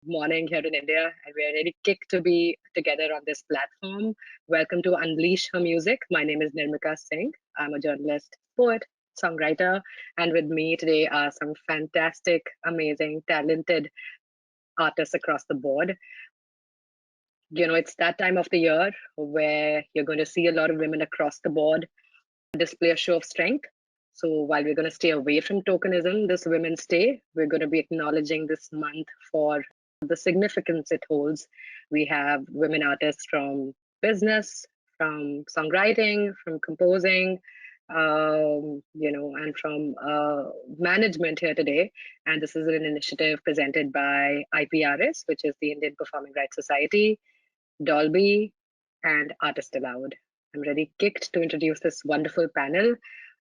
morning here in India, and we are really kicked to be together on this platform. Welcome to Unleash Her Music. My name is Nirmika Singh. I'm a journalist, poet, songwriter, and with me today are some fantastic, amazing, talented artists across the board. It's that time of the year where you're going to see a lot of women across the board display a show of strength. So while we're going to stay away from tokenism this Women's Day, we're going to be acknowledging this month for the significance it holds. We have women artists from business, from songwriting, from composing, and from management here today. And this is an initiative presented by IPRS, which is the Indian Performing Rights Society, Dolby, and Artist Aloud. I'm really kicked to introduce this wonderful panel.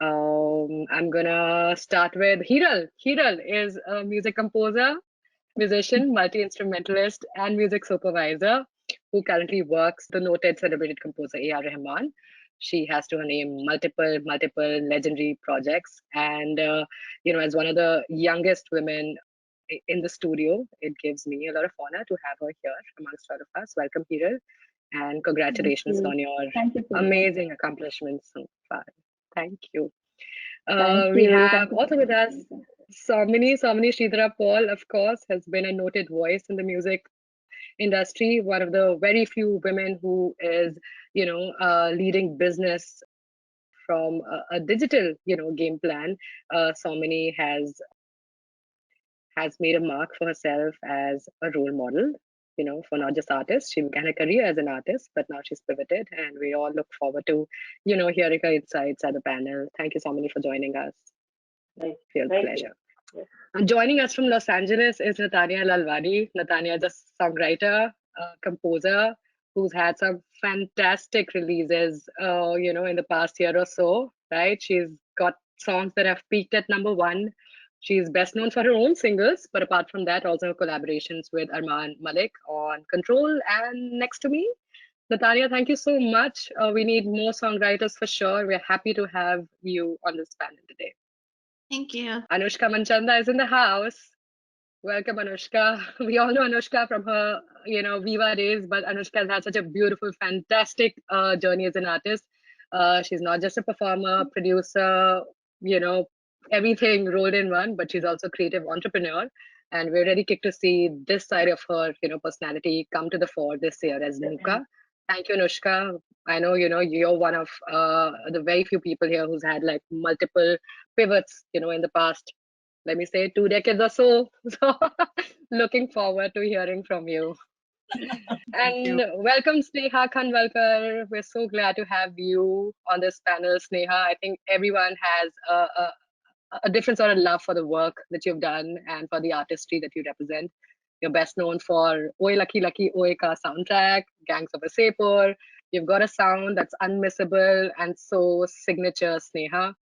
I'm gonna start with Hiral. Hiral is a music composer, musician, multi-instrumentalist, and music supervisor who currently works with the noted celebrated composer A.R. Rahman. She has to her name multiple legendary projects, and as one of the youngest women in the studio, it gives me a lot of honor to have her here amongst all of us. Welcome, Hiral, and congratulations on your amazing accomplishments so far. Thank you. We have also with us Somini Sridhara Paul, of course, has been a noted voice in the music industry, one of the very few women who is, leading business from a digital, game plan. Somini has made a mark for herself as a role model, for not just artists. She began her career as an artist, but now she's pivoted, and we all look forward to, hearing her insights at the panel. Thank you, Somini, for joining us. Real pleasure. And joining us from Los Angeles is Natanya Lalwani. Natanya is a songwriter, composer, who's had some fantastic releases, in the past year or so, right? She's got songs that have peaked at #1. She's best known for her own singles, but apart from that, also her collaborations with Arman Malik on Control and Next to Me. Natanya, thank you so much. We need more songwriters for sure. We're happy to have you on this panel today. Thank you. Anushka Manchanda is in the house. Welcome, Anushka. We all know Anushka from her, Viva days, but Anushka has had such a beautiful, fantastic journey as an artist. She's not just a performer, producer, everything rolled in one, but she's also a creative entrepreneur. And we're really kicked to see this side of her, personality come to the fore this year as Nuka. Thank you, Anushka. I know, you're one of the very few people here who's had like multiple pivots, in the past, let me say 2 decades or so. So looking forward to hearing from you. And welcome, Sneha Khanwalkar. We're so glad to have you on this panel, Sneha. I think everyone has a different sort of love for the work that you've done and for the artistry that you represent. You're best known for Oye Lucky Lucky Oye Ka soundtrack, Gangs of Wasseypur. You've got a sound that's unmissable and so signature, Sneha.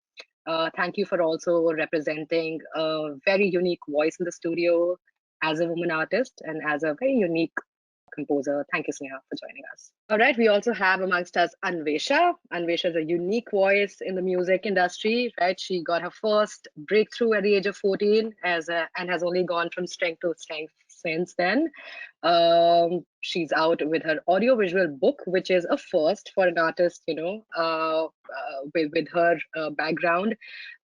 Thank you for also representing a very unique voice in the studio as a woman artist and as a very unique composer. Thank you, Sneha, for joining us. All right, we also have amongst us Anvesha. Anvesha is a unique voice in the music industry, right? She got her first breakthrough at the age of 14 and has only gone from strength to strength since then. She's out with her audiovisual book, which is a first for an artist, with her background.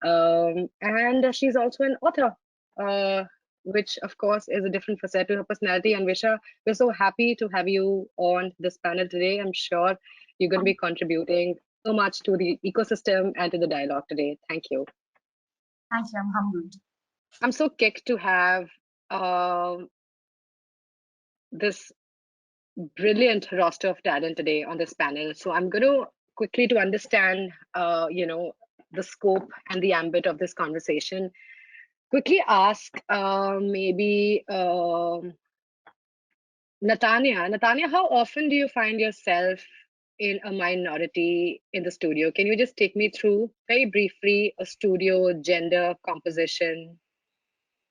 And she's also an author, which of course is a different facet to her personality. And Visha, we're so happy to have you on this panel today. I'm sure you're going to be contributing so much to the ecosystem and to the dialogue today. Thank you. Thank you, I'm humbled. I'm so kicked to have this brilliant roster of talent today on this panel. So I'm going to quickly, to understand, the scope and the ambit of this conversation, quickly ask maybe Natanya, how often do you find yourself in a minority in the studio? Can you just take me through very briefly a studio gender composition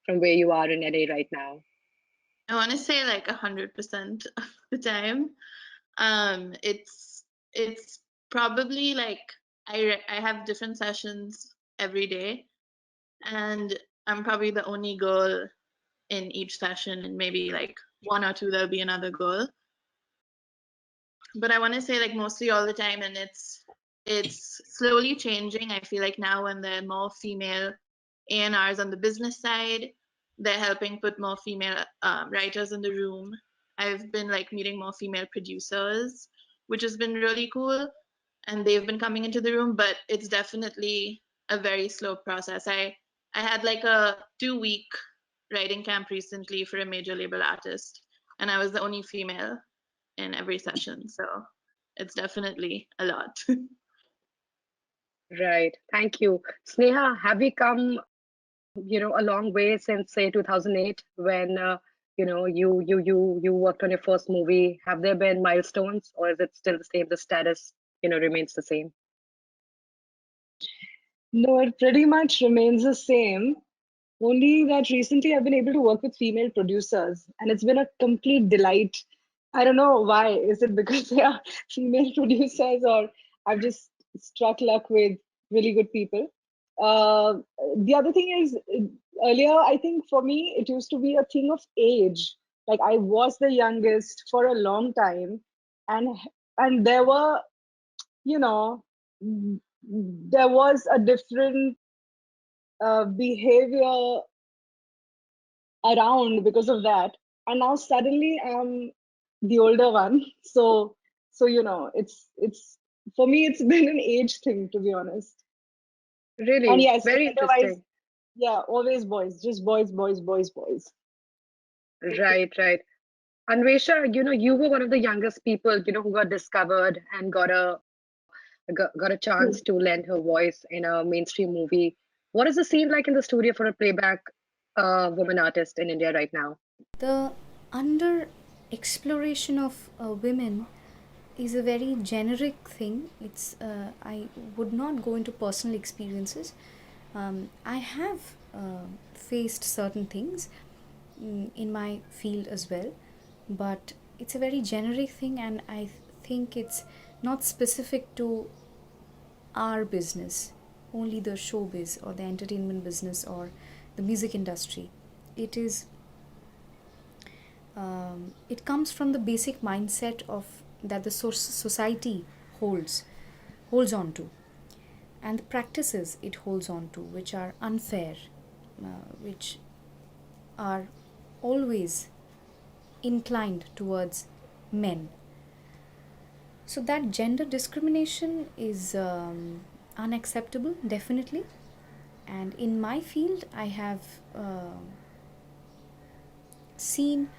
from where you are in LA right now? I want to say like 100% of the time. It's probably like I have different sessions every day, and I'm probably the only girl in each session, and maybe like one or two there'll be another girl. But I want to say like mostly all the time, and it's slowly changing. I feel like now when there are more female A&Rs on the business side, they're helping put more female writers in the room. I've been like meeting more female producers, which has been really cool, and they've been coming into the room, but it's definitely a very slow process. I had like a 2-week writing camp recently for a major label artist, and I was the only female in every session, so it's definitely a lot. Right. Thank you. Sneha, have we come, a long way since say 2008 when you worked on your first movie? Have there been milestones, or is it still the same? The status, remains the same. No, it pretty much remains the same. Only that recently I've been able to work with female producers, and it's been a complete delight. I don't know why. Is it because they are female producers, or I've just struck luck with really good people? The other thing is, earlier, I think for me, it used to be a thing of age. Like I was the youngest for a long time, and there were, you know, there was a different behavior around because of that, and now suddenly I'm the older one. So it's for me it's been an age thing, to be honest. And Really, yes, very otherwise, interesting. yeah, always boys, just boys, boys, boys, boys. Right, right. Anvesha, you were one of the youngest people, who got discovered and got a chance to lend her voice in a mainstream movie. What is the scene like in the studio for a playback woman artist in India right now? The under exploration of women is a very generic thing. I would not go into personal experiences. I have faced certain things in my field as well, but it's a very generic thing, and I think it's not specific to our business, only the showbiz or the entertainment business or the music industry. It is it comes from the basic mindset of that the society holds on to, and the practices it holds on to, which are unfair, which are always inclined towards men. So that gender discrimination is unacceptable, definitely. And in my field, I have seen,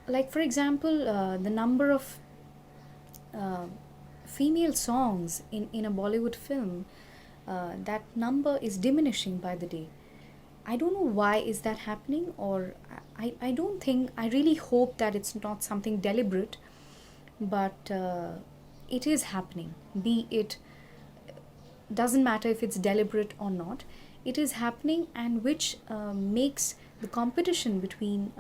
like for example, the number of female songs in a Bollywood film, that number is diminishing by the day. I don't know why is that happening, or I don't think, I really hope that it's not something deliberate, but it is happening. Be it, doesn't matter if it's deliberate or not, it is happening, and which makes the competition between,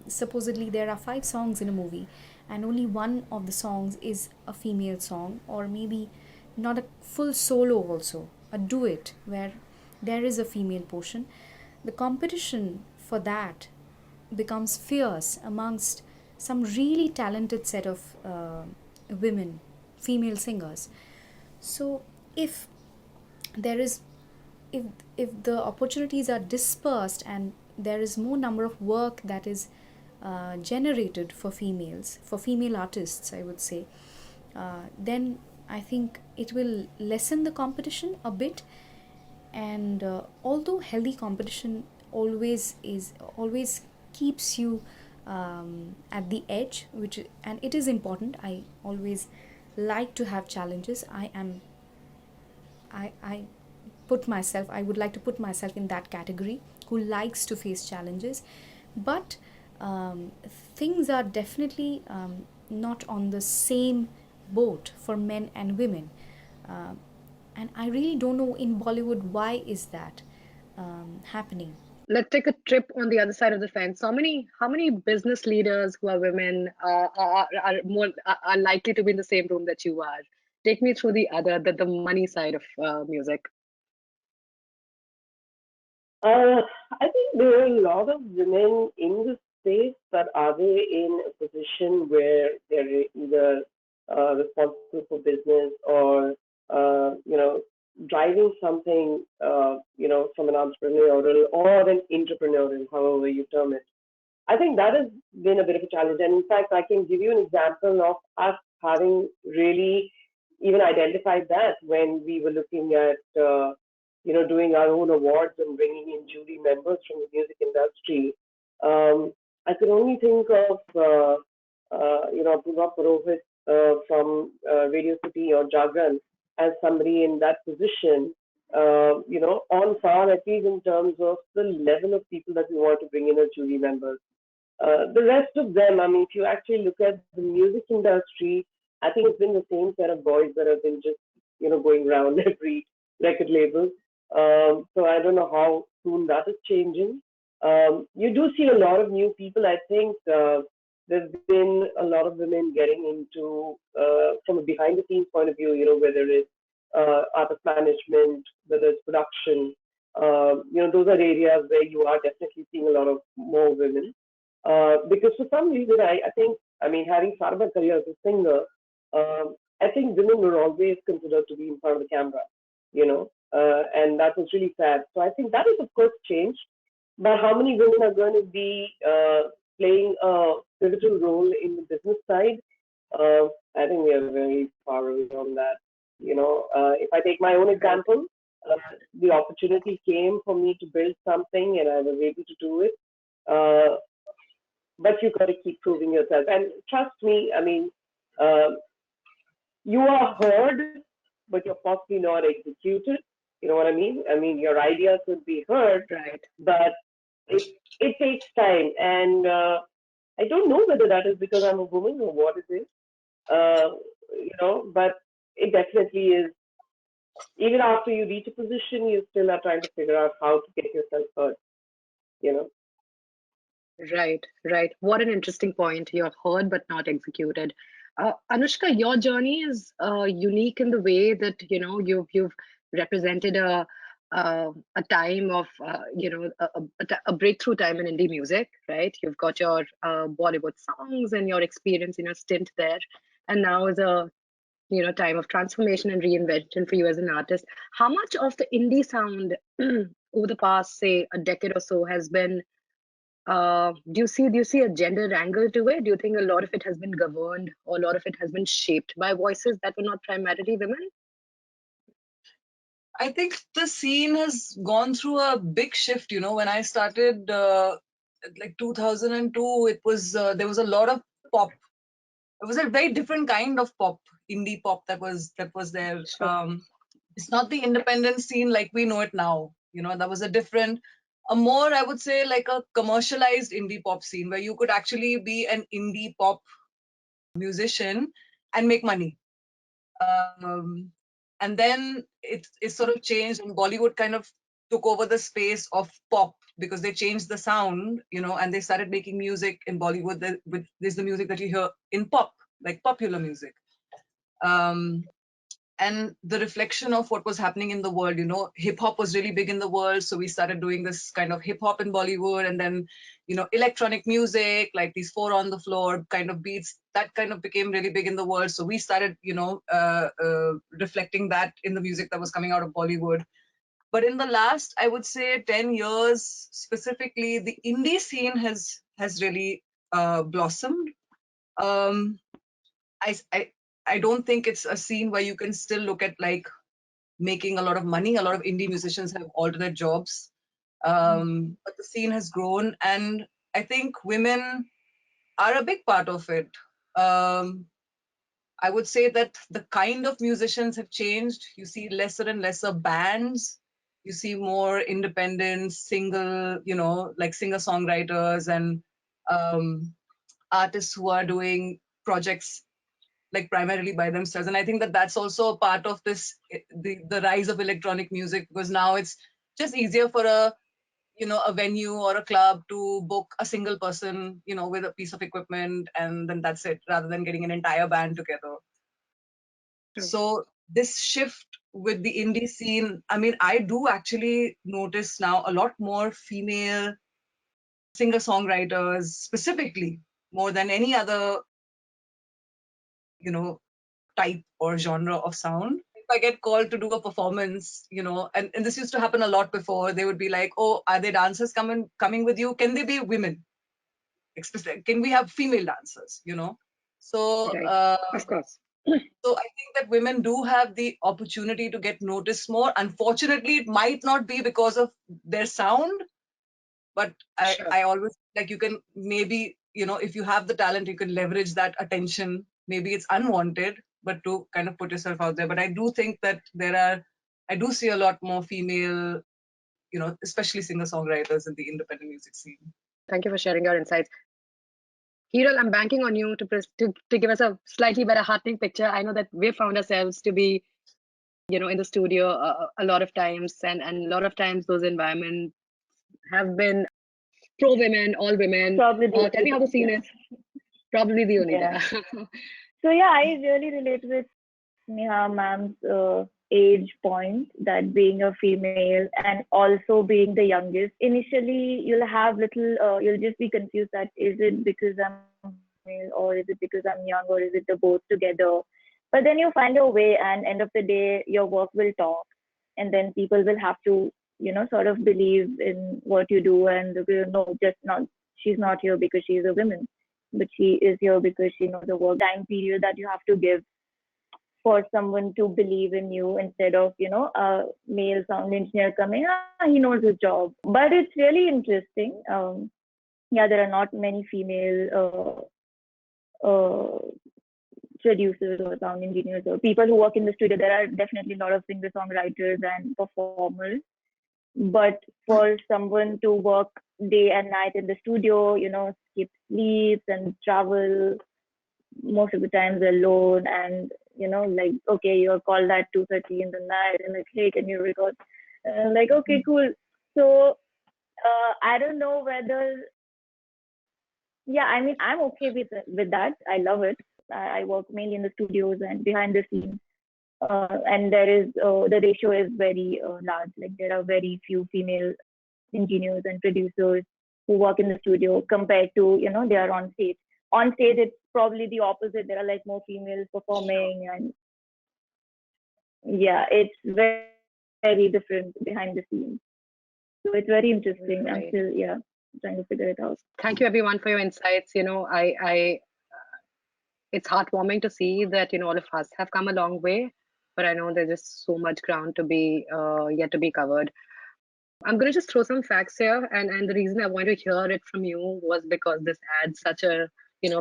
supposedly there are 5 songs in a movie and only one of the songs is a female song, or maybe not a full solo, also a duet where there is a female portion. The competition for that becomes fierce amongst some really talented set of women, female singers. So if there is, if the opportunities are dispersed and there is more number of work that is generated for females, for female artists, I would say, then I think it will lessen the competition a bit. And although healthy competition always keeps you at the edge, and it is important. I always like to have challenges. I would like to put myself in that category who likes to face challenges, but things are definitely not on the same boat for men and women, and I really don't know in Bollywood why is that happening. Let's take a trip on the other side of the fence. How many business leaders who are women are likely to be in the same room that you are? Take me through the money side of music. I think there are a lot of women in this space, but are they in a position where they're either responsible for business or driving something from an entrepreneurial or an entrepreneurial, however you term it? I think that has been a bit of a challenge. And in fact, I can give you an example of us having really even identified that when we were looking at, doing our own awards and bringing in jury members from the music industry. I could only think of, Apurva Purohit from Radio City or Jagran as somebody in that position, on par at least in terms of the level of people that we want to bring in as jury members. The rest of them, I mean, if you actually look at the music industry, I think it's been the same set of boys that have been just, going around every record label. So I don't know how soon that is changing. You do see a lot of new people. I think there's been a lot of women getting into, from a behind the scenes point of view, whether it's artist management, whether it's production. Those are areas where you are definitely seeing a lot of more women. Because for some reason, I think, I mean, having started my career as a singer, I think women were always considered to be in front of the camera, and that was really sad. So I think that is, of course, changed. But how many women are going to be playing a pivotal role in the business side? I think we are very far away from that. If I take my own example, the opportunity came for me to build something, and I was able to do it. But you got to keep proving yourself. And trust me, I mean, you are heard, but you're possibly not executed. You know what I mean? I mean, your ideas would be heard, Right. but it takes time. And I don't know whether that is because I'm a woman or what it is, but it definitely is. Even after you reach a position, you still are trying to figure out how to get yourself heard, you know. Right, right. What an interesting point. You're heard but not executed. Anushka, your journey is unique in the way that you've represented a time of a breakthrough time in indie music, right? You've got your Bollywood songs and your experience in your stint there, and now is a time of transformation and reinvention for you as an artist. How much of the indie sound over the past, say, a decade or so has been do you see a gender angle to it? Do you think a lot of it has been governed or a lot of it has been shaped by voices that were not primarily women? I think the scene has gone through a big shift. When I started, like 2002, it was there was a lot of pop. It was a very different kind of pop, indie pop that was there. Sure. It's not the independent scene like we know it now. That was a more, I would say, like a commercialized indie pop scene where you could actually be an indie pop musician and make money. And then it sort of changed, and Bollywood kind of took over the space of pop because they changed the sound, and they started making music in Bollywood. There's the music that you hear in pop, like popular music. And the reflection of what was happening in the world, hip hop was really big in the world. So we started doing this kind of hip hop in Bollywood, and then, electronic music, like these 4 on the floor kind of beats, that kind of became really big in the world. So we started, reflecting that in the music that was coming out of Bollywood. But in the last, I would say 10 years specifically, the indie scene has really blossomed. I don't think it's a scene where you can still look at like making a lot of money. A lot of indie musicians have alternate jobs. But the scene has grown, and I think women are a big part of it. I would say that the kind of musicians have changed. You see lesser and lesser bands. You see more independent, single, like singer-songwriters and artists who are doing projects like primarily by themselves. And I think that that's also a part of this, the rise of electronic music, because now it's just easier for a venue or a club to book a single person, with a piece of equipment, and then that's it, rather than getting an entire band together. True. So this shift with the indie scene, I mean, I do actually notice now a lot more female singer-songwriters specifically, more than any other, type or genre of sound. If I get called to do a performance, and this used to happen a lot before, they would be like, oh, are there dancers coming with you? Can they be women? Can we have female dancers, So, Right. Of course. so I think that women do have the opportunity to get noticed more. Unfortunately, it might not be because of their sound, but Sure. I always like you can maybe, if you have the talent, you can leverage that attention. Maybe it's unwanted, but to kind of put yourself out there. But I do think that I do see a lot more female, especially singer-songwriters in the independent music scene. Thank you for sharing your insights. Hiral, I'm banking on you to give us a slightly better heartening picture. I know that we've found ourselves to be, in the studio a lot of times, and a lot of times those environments have been pro women, all women. Probably Tell me how the scene is. Probably the only yeah. there. So yeah, I really relate with Neha ma'am's age point, that being a female and also being the youngest. Initially, you'll just be confused that is it because I'm male or is it because I'm young or is it the both together? But then you find a way, and end of the day, your work will talk, and then people will have to, sort of believe in what you do, and no, just not. She's not here because she's a woman, but she is here because she knows the work time period that you have to give for someone to believe in you, instead of a male sound engineer coming, he knows his job. But it's really interesting. Yeah, there are not many female producers or sound engineers or people who work in the studio. There are definitely a lot of singer songwriters and performers, but for someone to work day and night in the studio, skip sleeps and travel most of the times alone, and like, okay, you're called at 2:30 in the night and like, hey, can you record? Like, okay, cool. So I don't know whether, yeah, I mean, I'm okay with that. I love it. I work mainly in the studios and behind the scenes, and there is the ratio is very large. Like, there are very few female engineers and producers who work in the studio compared to they are on stage. On stage, it's probably the opposite. There are like more females performing, and yeah, it's very, very different behind the scenes. So it's very interesting. I'm Right. still trying to figure it out. Thank you everyone for your insights. It's heartwarming to see that all of us have come a long way, but I know there's just so much ground to be yet to be covered. I'm going to just throw some facts here, and the reason I want to hear it from you was because this adds such a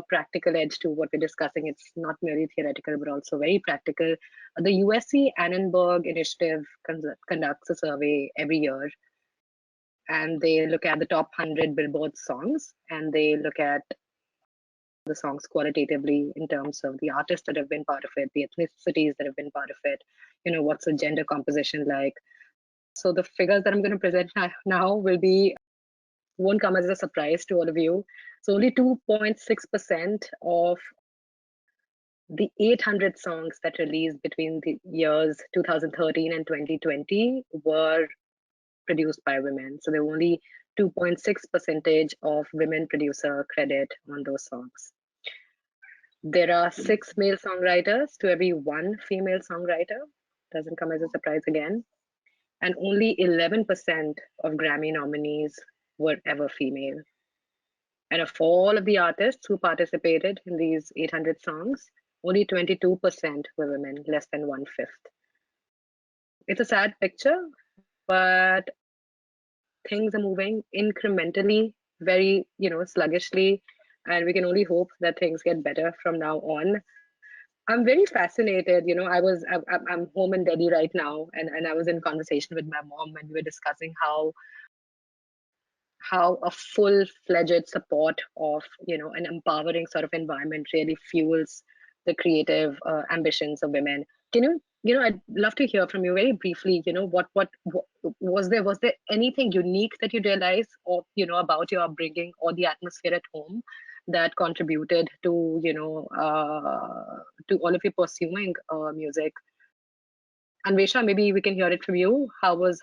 practical edge to what we're discussing. It's not merely theoretical, but also very practical. The USC Annenberg Initiative conducts a survey every year, and they look at the top 100 Billboard songs, and they look at the songs qualitatively in terms of the artists that have been part of it, the ethnicities that have been part of it, what's the gender composition like. So the figures that I'm going to present now won't come as a surprise to all of you. So only 2.6% of the 800 songs that released between the years 2013 and 2020 were produced by women. So there were only 2.6% of women producer credit on those songs. There are 6 male songwriters to every 1 female songwriter. Doesn't come as a surprise again. And only 11% of Grammy nominees were ever female. And of all of the artists who participated in these 800 songs, only 22% were women, less than 1/5. It's a sad picture, but things are moving incrementally, very, sluggishly, and we can only hope that things get better from now on. I'm very fascinated. I'm home in Delhi right now, and I was in conversation with my mom, and we were discussing how a full-fledged support of an empowering sort of environment really fuels the creative ambitions of women. Can I'd love to hear from you very briefly. What was there anything unique that you realized, or about your upbringing or the atmosphere at home that contributed to to all of you pursuing music? Anvesha, maybe we can hear it from you. How was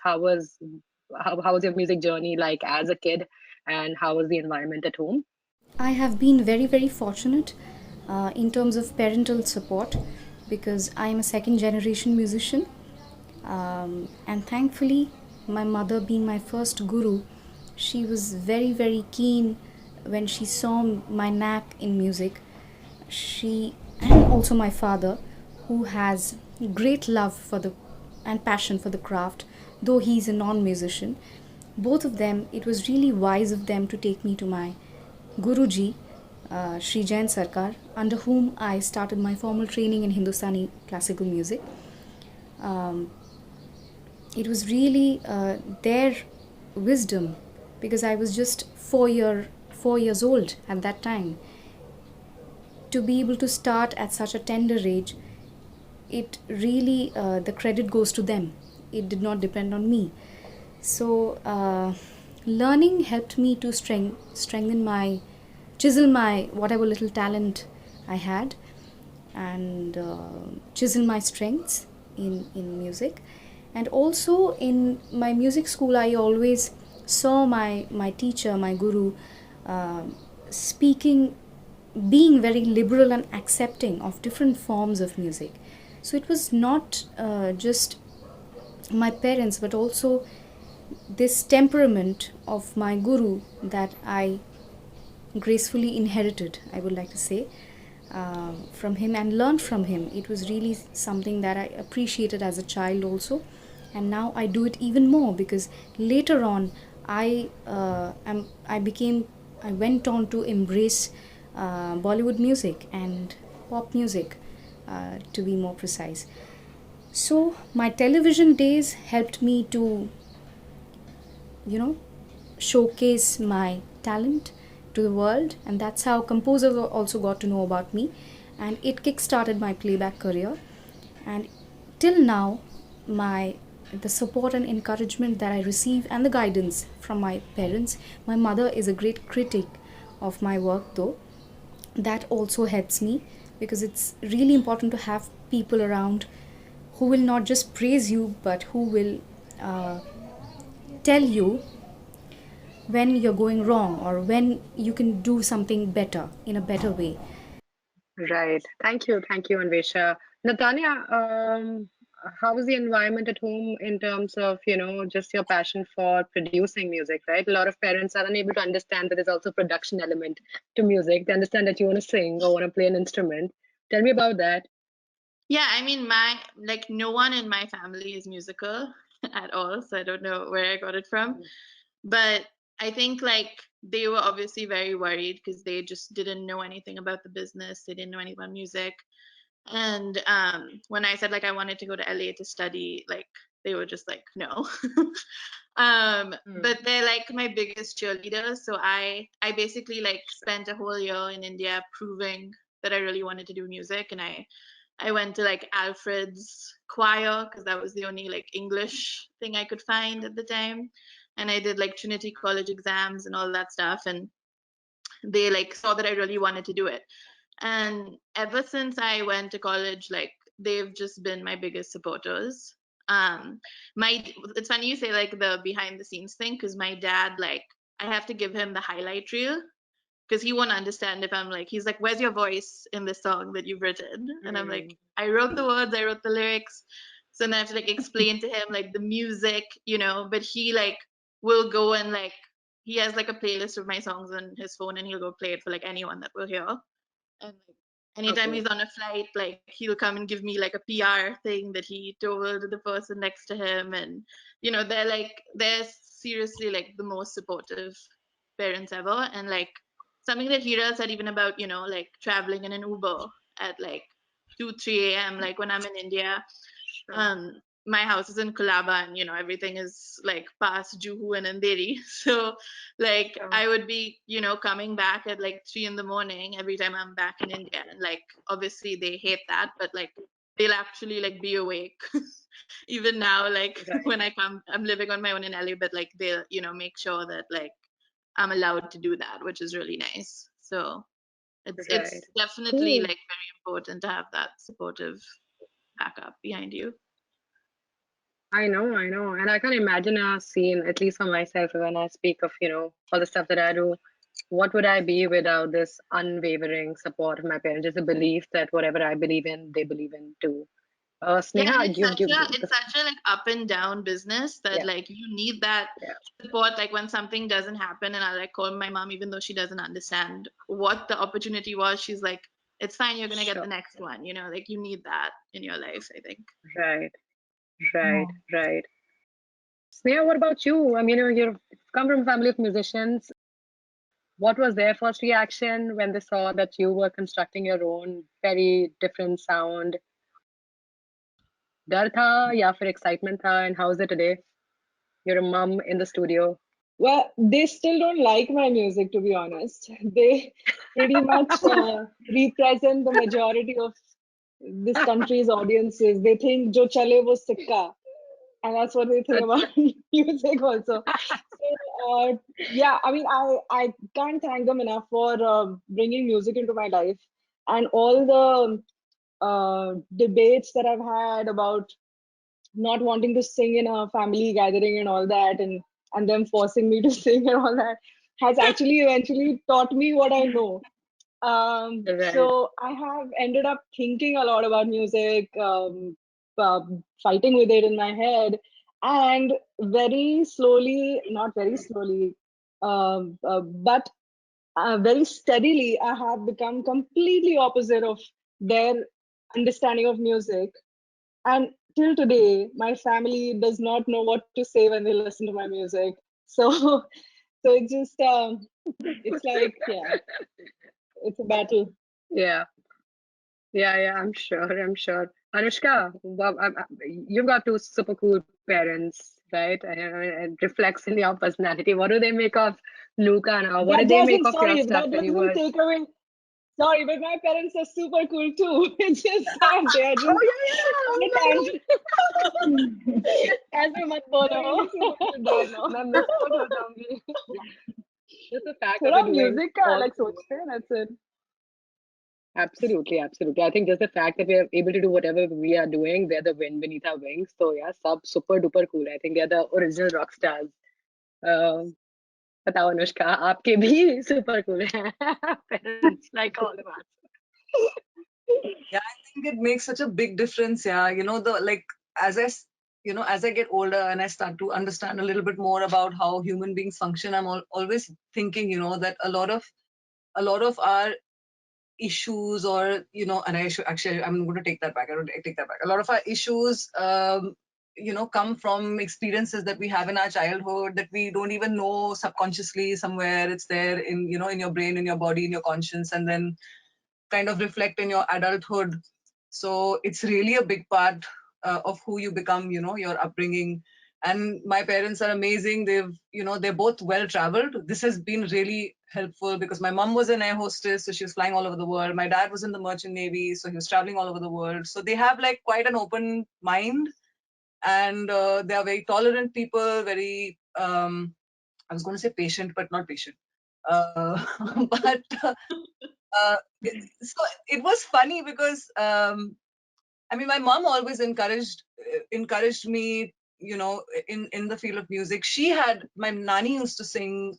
your music journey like as a kid, and how was the environment at home? I have been very, very fortunate in terms of parental support because I am a second generation musician. And thankfully, my mother, being my first guru, she was very, very keen when she saw my knack in music. She, and also my father, who has great love for the and passion for the craft, though he's a non-musician. Both of them, it was really wise of them to take me to my Guruji, Sri Jain Sarkar, under whom I started my formal training in Hindustani classical music. Um, it was really their wisdom, because I was just 4 years old at that time. To be able to start at such a tender age, it really the credit goes to them. It did not depend on me. So learning helped me to strengthen my chisel my whatever little talent I had, and chisel my strengths in music. And also in my music school, I always saw my teacher, my guru, uh, speaking, being very liberal and accepting of different forms of music. So it was not just my parents, but also this temperament of my guru that I gracefully inherited, I would like to say, from him and learned from him. It was really something that I appreciated as a child also, and now I do it even more because later on I went on to embrace Bollywood music and pop music, to be more precise. So my television days helped me to, showcase my talent to the world, and that's how composers also got to know about me, and it kick-started my playback career. And till now, my the support and encouragement that I receive and the guidance from my parents. My mother is a great critic of my work, though. That also helps me, because it's really important to have people around who will not just praise you, but who will tell you when you're going wrong or when you can do something better in a better way. Right. Thank you, Anvesha. Natanya, how was the environment at home in terms of, just your passion for producing music, right? A lot of parents are unable to understand that there's also production element to music. They understand that you want to sing or want to play an instrument. Tell me about that. Yeah, I mean, no one in my family is musical at all, so I don't know where I got it from. But I think they were obviously very worried because they just didn't know anything about the business. They didn't know anything about music. And when I said I wanted to go to LA to study, they were just like, no. But they're my biggest cheerleaders. So I basically spent a whole year in India proving that I really wanted to do music, and I went to Alfred's choir because that was the only English thing I could find at the time, and I did Trinity College exams and all that stuff, and they saw that I really wanted to do it. And ever since I went to college, they've just been my biggest supporters. My It's funny you say the behind the scenes thing, because my dad, I have to give him the highlight reel because he won't understand if I'm he's like, where's your voice in this song that you've written? And I'm like, I wrote the words, I wrote the lyrics. So then I have to explain to him the music, but he will go and he has a playlist of my songs on his phone, and he'll go play it for anyone that will hear. And anytime he's on a flight, he'll come and give me a PR thing that he told the person next to him. And they're seriously the most supportive parents ever. And something that Hira said even about traveling in an Uber at 2-3 a.m. when I'm in India. My house is in Colaba, and everything is past Juhu and Andheri. So I would be coming back at 3 in the morning every time I'm back in India, and obviously they hate that, but they'll actually be awake. Even now, when I come, I'm living on my own in LA, but they'll make sure that I'm allowed to do that, which is really nice. So it's definitely Cool. very important to have that supportive backup behind you. I know, and I can imagine a scene, at least for myself, when I speak of, all the stuff that I do. What would I be without this unwavering support of my parents? Just a belief that whatever I believe in, they believe in too. Yeah, and Sneha, it's such a like up and down business that yeah, like you need that yeah, support. Like when something doesn't happen, and I like call my mom, even though she doesn't understand what the opportunity was, she's like, "It's fine, you're gonna get the sure, next one." Like you need that in your life, I think. right, Yeah. right. Sneha, what about you? I mean, you've come from a family of musicians. What was their first reaction when they saw that you were constructing your own very different sound? डर था या फिर excitement था, and how is it today? You're a mom in the studio. Well, they still don't like my music, to be honest. They pretty much represent the majority of this country's audiences. They think jo chale wo sikka, and that's what they think about music also. So, yeah, I mean, I can't thank them enough for bringing music into my life, and all the debates that I've had about not wanting to sing in a family gathering and all that, and them forcing me to sing and all that has actually eventually taught me what I know. Right. So I have ended up thinking a lot about music, fighting with it in my head, and very slowly, not very slowly, but very steadily, I have become completely opposite of their understanding of music. And till today, my family does not know what to say when they listen to my music. So, so it's just, it's like, yeah, it's a battle. Yeah, yeah, I'm sure, Anushka, you've got two super cool parents, right? And it reflects in your personality. What do they make of Luca now? What That did they make doesn't, of your sorry, stuff that when you doesn't were? take away. Sorry, but my parents are super cool too. It's just that they are Oh just on a yeah, tangent. ऐसे मत बोलो. super cool dad now. मैं misquote हो जाऊंगी. Just the fact that थोड़ा we're doing music का all. अलग सोचते हैं, that's it. Absolutely. I think just the fact that we are able to do whatever we are doing, they're the wind beneath our wings. So yeah, sub super duper cool. I think they're the original rock stars. Um, बताओ अनुष्का, आपके भी super cool हैं parents like all of us. Yeah, I think it makes such a big difference. Yeah, as as I get older and I start to understand a little bit more about how human beings function, I'm always thinking, that a lot of our issues, or and I should actually, I'm going to take that back. I don't take that back. A lot of our issues, come from experiences that we have in our childhood that we don't even know subconsciously. Somewhere it's there in in your brain, in your body, in your conscience, and then kind of reflect in your adulthood. So it's really a big part of who you become, your upbringing. And my parents are amazing. They're both well traveled. This has been really helpful because my mom was an air hostess, so she was flying all over the world. My dad was in the merchant navy, so he was traveling all over the world. So they have like quite an open mind, and they are very tolerant people, very, I was going to say patient, but not patient. But uh, so it was funny because I mean, my mom always encouraged me, in the field of music. She had my nani used to sing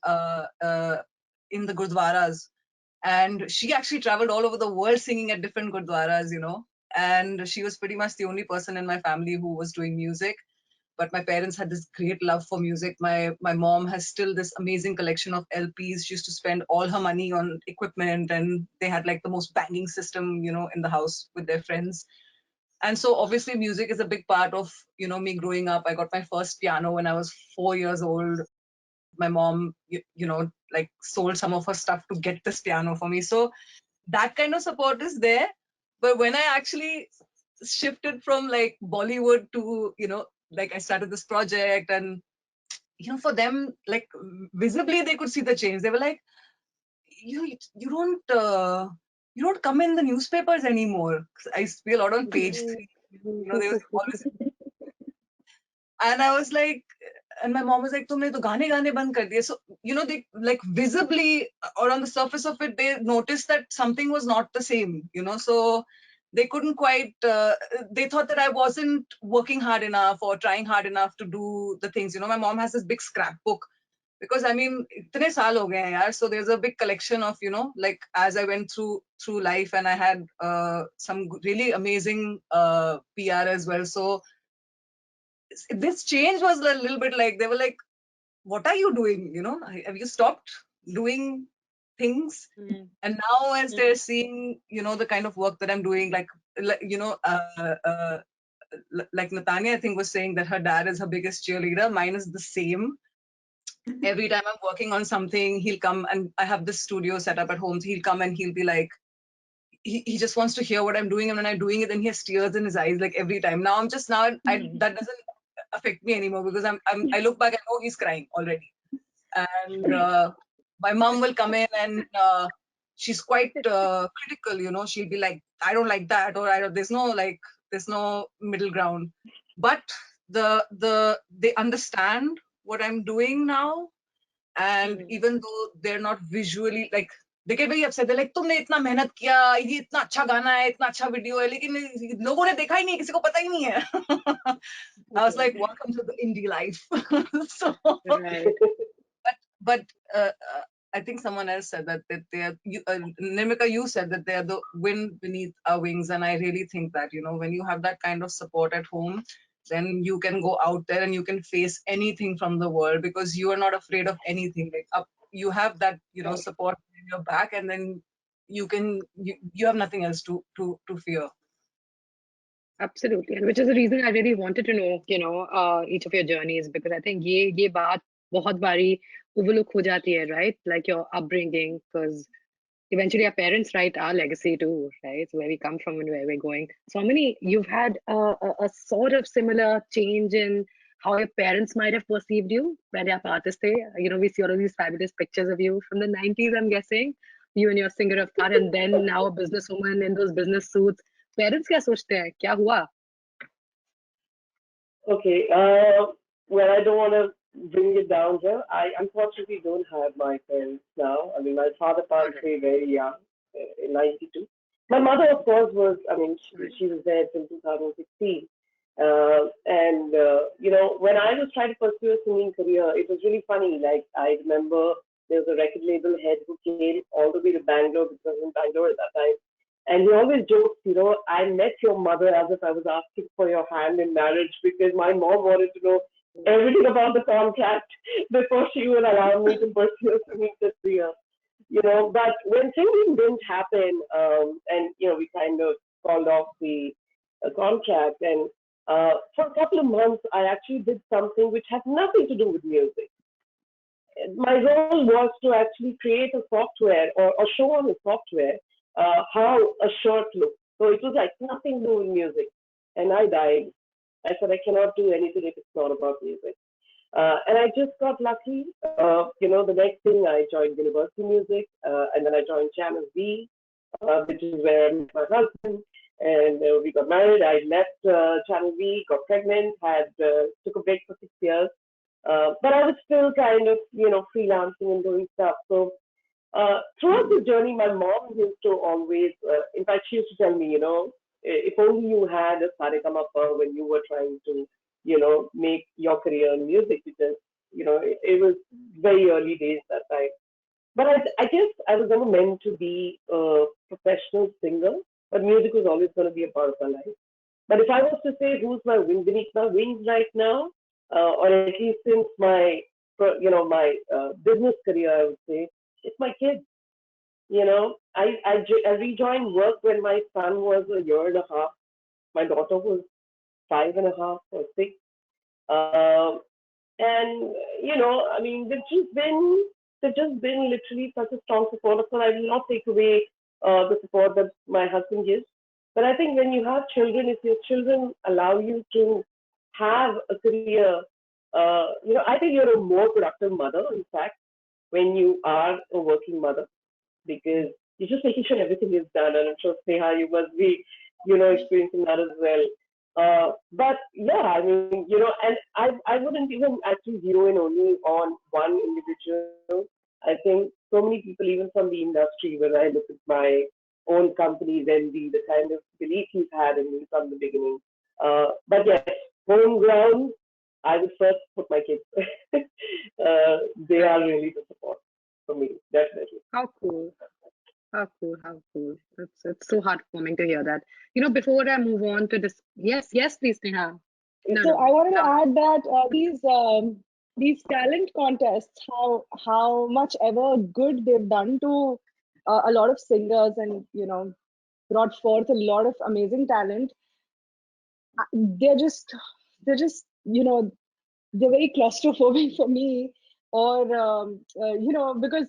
in the gurdwaras, and she actually traveled all over the world singing at different gurdwaras, and she was pretty much the only person in my family who was doing music. But my parents had this great love for music. My mom has still this amazing collection of LPs. She used to spend all her money on equipment, and they had like the most banging system, in the house with their friends. And so obviously music is a big part of me growing up. I got my first piano when I was 4 years old. My mom, like sold some of her stuff to get this piano for me. So that kind of support is there. But when I actually shifted from like Bollywood to, like I started this project, and for them, like visibly they could see the change. They were like, you don't come in the newspapers anymore. I used to be a lot on page 3. They were always, and I was like, and my mom was like, "Tumne to gaane band kar diye." So they like visibly or on the surface of it, they noticed that something was not the same. So they couldn't quite, they thought that I wasn't working hard enough or trying hard enough to do the things. You know, my mom has this big scrapbook because I mean, itne saal ho gaye hain yaar. So there's a big collection of, you know, like as I went through life, and I had some really amazing PR as well. So this change was a little bit like, they were like, what are you doing? You know, have you stopped doing things? Mm. And now as they're seeing, you know, the kind of work that I'm doing, like you know, like Natanya, I think, was saying that her dad is her biggest cheerleader. Mine is the same. Every time I'm working on something, he'll come, and I have this studio set up at home. So he'll come and he'll be like, he just wants to hear what I'm doing. And when I'm doing it, then he has tears in his eyes, like every time. Now that doesn't affect me anymore, because I look back and know he's crying already. And my mom will come in, and she's quite critical, you know. She'll be like, I don't like that, or there's no middle ground. But they understand what I'm doing now, and even though they're not visually, like, they get very upset. They're like, तुमने इतना मेहनत किया, ये इतना अच्छा गाना है, इतना अच्छा वीडियो है, लेकिन लोगों ने देखा ही नहीं, किसी को पता ही नहीं है. I was like, welcome to the indie life. So, Right. but I think someone else said that they are, Nimika, you said that they are the wind beneath our wings, and I really think that, you know, when you have that kind of support at home, then you can go out there and you can face anything from the world, because you are not afraid of anything. Like, you have that, you know, support in your back, and then you have nothing else to fear. Absolutely, and which is the reason I really wanted to know, each of your journeys, because I think ये बात बहुत बारी overlook हो जाती है, right? Like your upbringing, because eventually our parents write our legacy too, right? So where we come from and where we're going. So you've had a sort of similar change in how your parents might have perceived you when you're artist थे. You know, we see all of these fabulous pictures of you from the 90s, I'm guessing. You and your singer of Thar, and then now a businesswoman in those business suits. Parents क्या सोचते हैं? क्या हुआ? Okay, well, I don't want to bring it down here. I unfortunately don't have my parents now. I mean, my father passed away very young, in 92. My mother, of course, was, I mean, she was there till 2016. When I was trying to pursue a singing career, it was really funny. Like, I remember there was a record label head who came all the way to Bangalore, because I was in Bangalore at that time. And he always jokes, I met your mother as if I was asking for your hand in marriage, because my mom wanted to know everything about the contract before she would allow me to pursue a singing career. But when singing didn't happen, we kind of called off the contract. And for a couple of months, I actually did something which had nothing to do with music. My role was to actually create a software, or show on the software how a shirt looks. So it was like nothing to do with music. And I died. I said, I cannot do anything if it's not about music. And I just got lucky. The next thing, I joined University Music, and then I joined Channel V, which is where I met my husband. And we got married. I left Channel V, got pregnant, took a break for 6 years. But I was still kind of, freelancing and doing stuff. So throughout the journey, my mom used to always, in fact, she used to tell me, if only you had a Saregama when you were trying to, make your career in music, because, it was very early days that time. But I guess I was never meant to be a professional singer, but music was always going to be a part of my life. But if I was to say who's my wind beneath my wings right now, or at least since my business career, I would say it's my kids. I rejoined work when my son was a year and a half. My daughter was 5.5 or 6. Um, and I mean, they've just been literally such a strong support. Of course, I will not take away the support that my husband gives. But I think when you have children, if your children allow you to have a career, I think you're a more productive mother, in fact, when you are a working mother, because you're just making sure everything is done. And I'm sure, Sneha, you must be, experiencing that as well. But yeah, I mean, and I wouldn't even actually zero in only on one individual. I think so many people, even from the industry, when I look at my own company's MD, the kind of belief he's had in me from the beginning. But yes, home ground, I would first put my kids. They are really the support for me, definitely. How cool. How cool, how cool. It's so heartwarming to hear that. You know, before I move on to this, yes, please, Neha. No, So I no. wanted to add that these talent contests, how much ever good they've done to a lot of singers, and brought forth a lot of amazing talent. They're just they're very claustrophobic for me, or because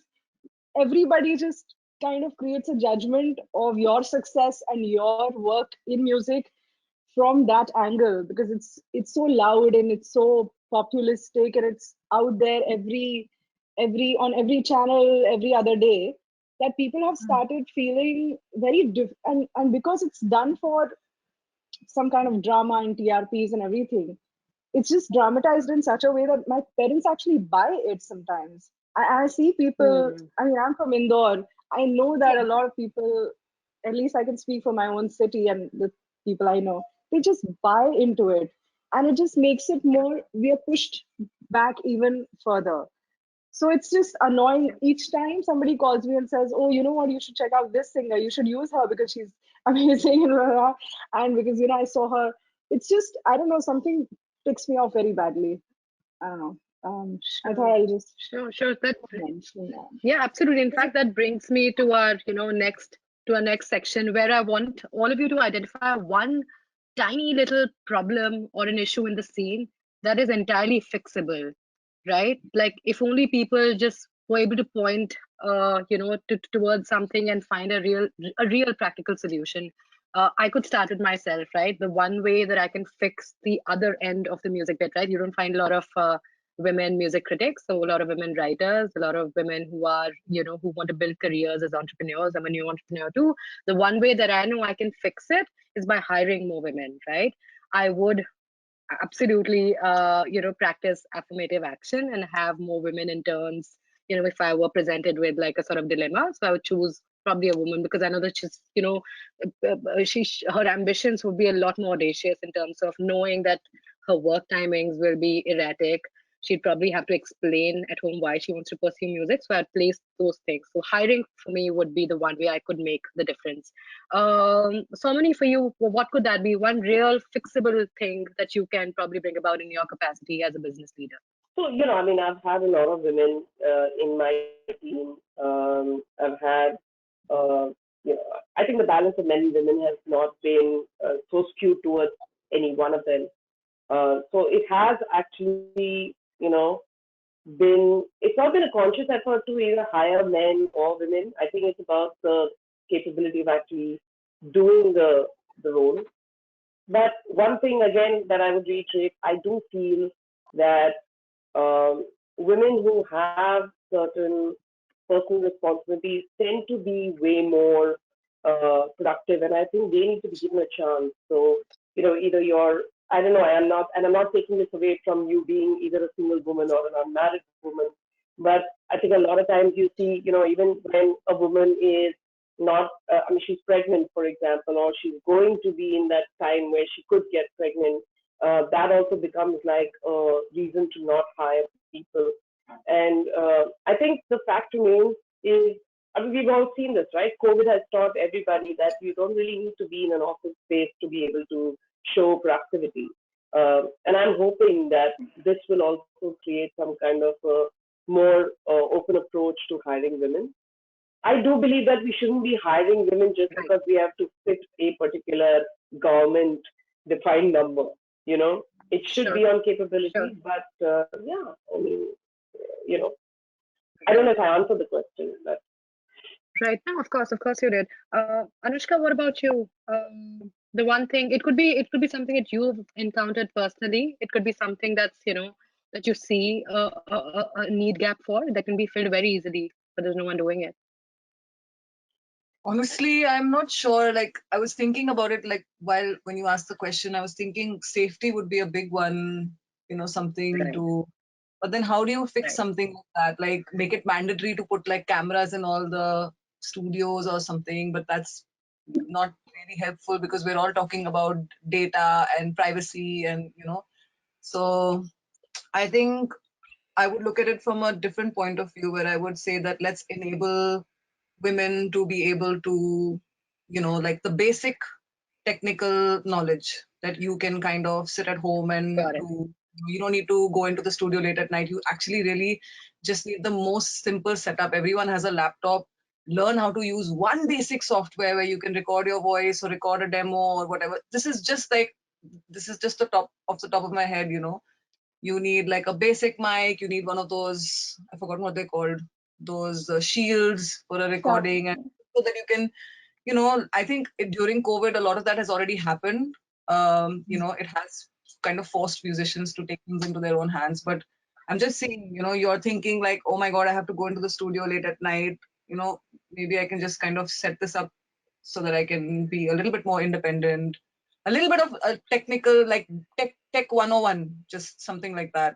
everybody just kind of creates a judgment of your success and your work in music from that angle, because it's so loud and it's so populistic and it's out there every on every channel every other day, that people have started feeling very and because it's done for some kind of drama and TRPs and everything, it's just dramatized in such a way that my parents actually buy it sometimes. I see people, Hmm. I mean, I'm from Indore. I know that a lot of people, at least I can speak for my own city and the people I know, they just buy into it. And it just makes it more, we are pushed back even further. So it's just annoying each time somebody calls me and says, "Oh, you know what? You should check out this singer. You should use her because she's amazing." And blah, blah, blah. And because I saw her. It's just, I don't know, something ticks me off very badly. I don't know. I Sure, thought I'll just sure. That mention that. Yeah, absolutely. In fact, that brings me to our, next section where I want all of you to identify one tiny little problem or an issue in the scene that is entirely fixable, right? Like if only people just were able to point, towards something and find a real practical solution. I could start with myself, right? The one way that I can fix the other end of the music bit, right? You don't find a lot of women music critics, so a lot of women writers, a lot of women who are, who want to build careers as entrepreneurs. I'm a new entrepreneur too. The one way that I know I can fix it is by hiring more women, right? I would absolutely, practice affirmative action and have more women interns. If I were presented with like a sort of dilemma, so I would choose probably a woman because I know that she's, her ambitions would be a lot more audacious in terms of knowing that her work timings will be erratic. She'd probably have to explain at home why she wants to pursue music. So I'd place those things. So hiring for me would be the one way I could make the difference. So many for you, what could that be? One real fixable thing that you can probably bring about in your capacity as a business leader. So, I mean, I've had a lot of women in my team. I've had, uh, I think the balance of men and women has not been so skewed towards any one of them. So it has actually, it's not been a conscious effort to either hire men or women. I think it's about the capability of actually doing the role. But one thing again that I would reiterate, I do feel that women who have certain personal responsibilities tend to be way more productive, and I think they need to be given a chance. So, either you're, I don't know, and I'm not taking this away from you being either a single woman or an unmarried woman, but I think a lot of times you see, even when a woman is not, I mean, she's pregnant, for example, or she's going to be in that time where she could get pregnant, that also becomes like a reason to not hire people. And I think the fact remains is, I mean, we've all seen this, right? COVID has taught everybody that you don't really need to be in an office space to be able to show productivity. And I'm hoping that this will also create some kind of a more open approach to hiring women. I do believe that we shouldn't be hiring women just Right. because we have to fit a particular government defined number. It should be Sure. on Sure. capability, but yeah, I mean, you know, I don't know if I answered the question, but Right. No, of course you did. Anushka, what about you? The one thing, it could be something that you've encountered personally. It could be something that's, that you see a need gap for that can be filled very easily, but there's no one doing it. Honestly, I'm not sure. Like, I was thinking about it, like, while when you asked the question, I was thinking safety would be a big one, something Right. to. But then how do you fix Right. something like that? Like, make it mandatory to put like cameras in all the studios or something, but that's not really helpful because we're all talking about data and privacy and, so I think I would look at it from a different point of view where I would say that let's enable women to be able to, like the basic technical knowledge that you can kind of sit at home and Got it. do. You don't need to go into the studio late at night. You actually really just need the most simple setup. Everyone has a laptop. Learn how to use one basic software where you can record your voice or record a demo or whatever. This is just the top of my head, You need like a basic mic. You need one of those, I forgot what they're called, those shields for a recording, and so that you can, I think during COVID, a lot of that has already happened. It has kind of forced musicians to take things into their own hands. But I'm just saying, you're thinking like, oh my God, I have to go into the studio late at night. Maybe I can just kind of set this up so that I can be a little bit more independent. A little bit of a technical, like tech 101, just something like that.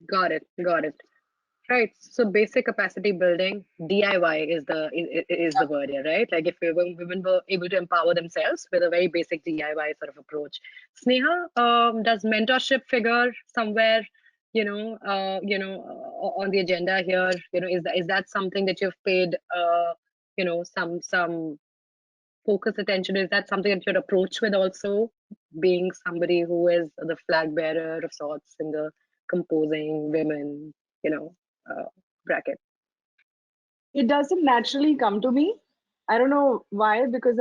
Got it. Got it. Right. So basic capacity building, DIY is the word here, right? Like if women were able to empower themselves with a very basic DIY sort of approach. Sneha, does mentorship figure somewhere, on the agenda here? Is that something that you've paid, some focus attention? Is that something that you're approached with also, being somebody who is the flag bearer of sorts in the composing women, bracket? It doesn't naturally come to me. I don't know why, because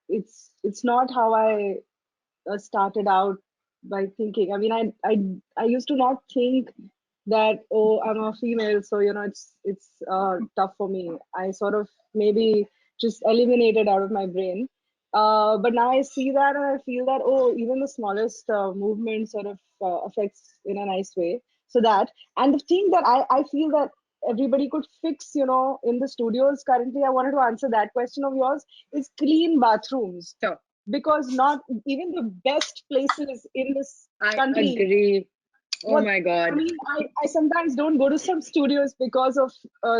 it's not how I started out by thinking. I mean, I used to not think that, oh, I'm a female, so it's tough for me. I sort of maybe just eliminated out of my brain. But now I see that and I feel that, oh, even the smallest movement sort of affects in a nice way. So that, and the thing that I feel that everybody could fix, in the studios currently, I wanted to answer that question of yours, is clean bathrooms. Sure. Because not even the best places in this I country. agree. Oh my God. I mean, I sometimes don't go to some studios because of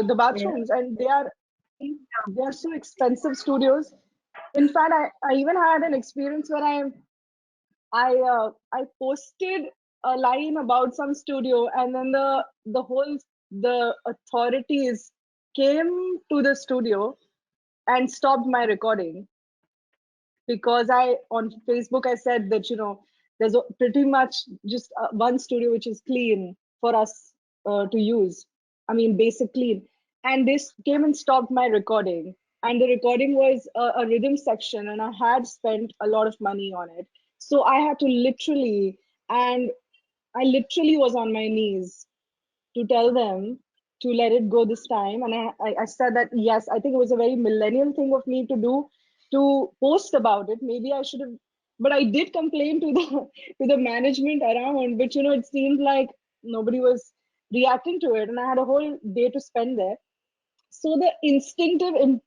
the bathrooms, and they are so expensive studios. In fact, I even had an experience where I posted a line about some studio, and then the authorities came to the studio and stopped my recording, because on Facebook I said that there's pretty much just one studio which is clean for us to use. I mean, basic clean. And this came and stopped my recording. And the recording was a rhythm section, and I had spent a lot of money on it. So I had to I literally was on my knees to tell them to let it go this time. And I said that, yes, I think it was a very millennial thing of me to do, to post about it. Maybe I should have, but I did complain to the to the management around, but it seemed like nobody was reacting to it, and I had a whole day to spend there. So the instinctive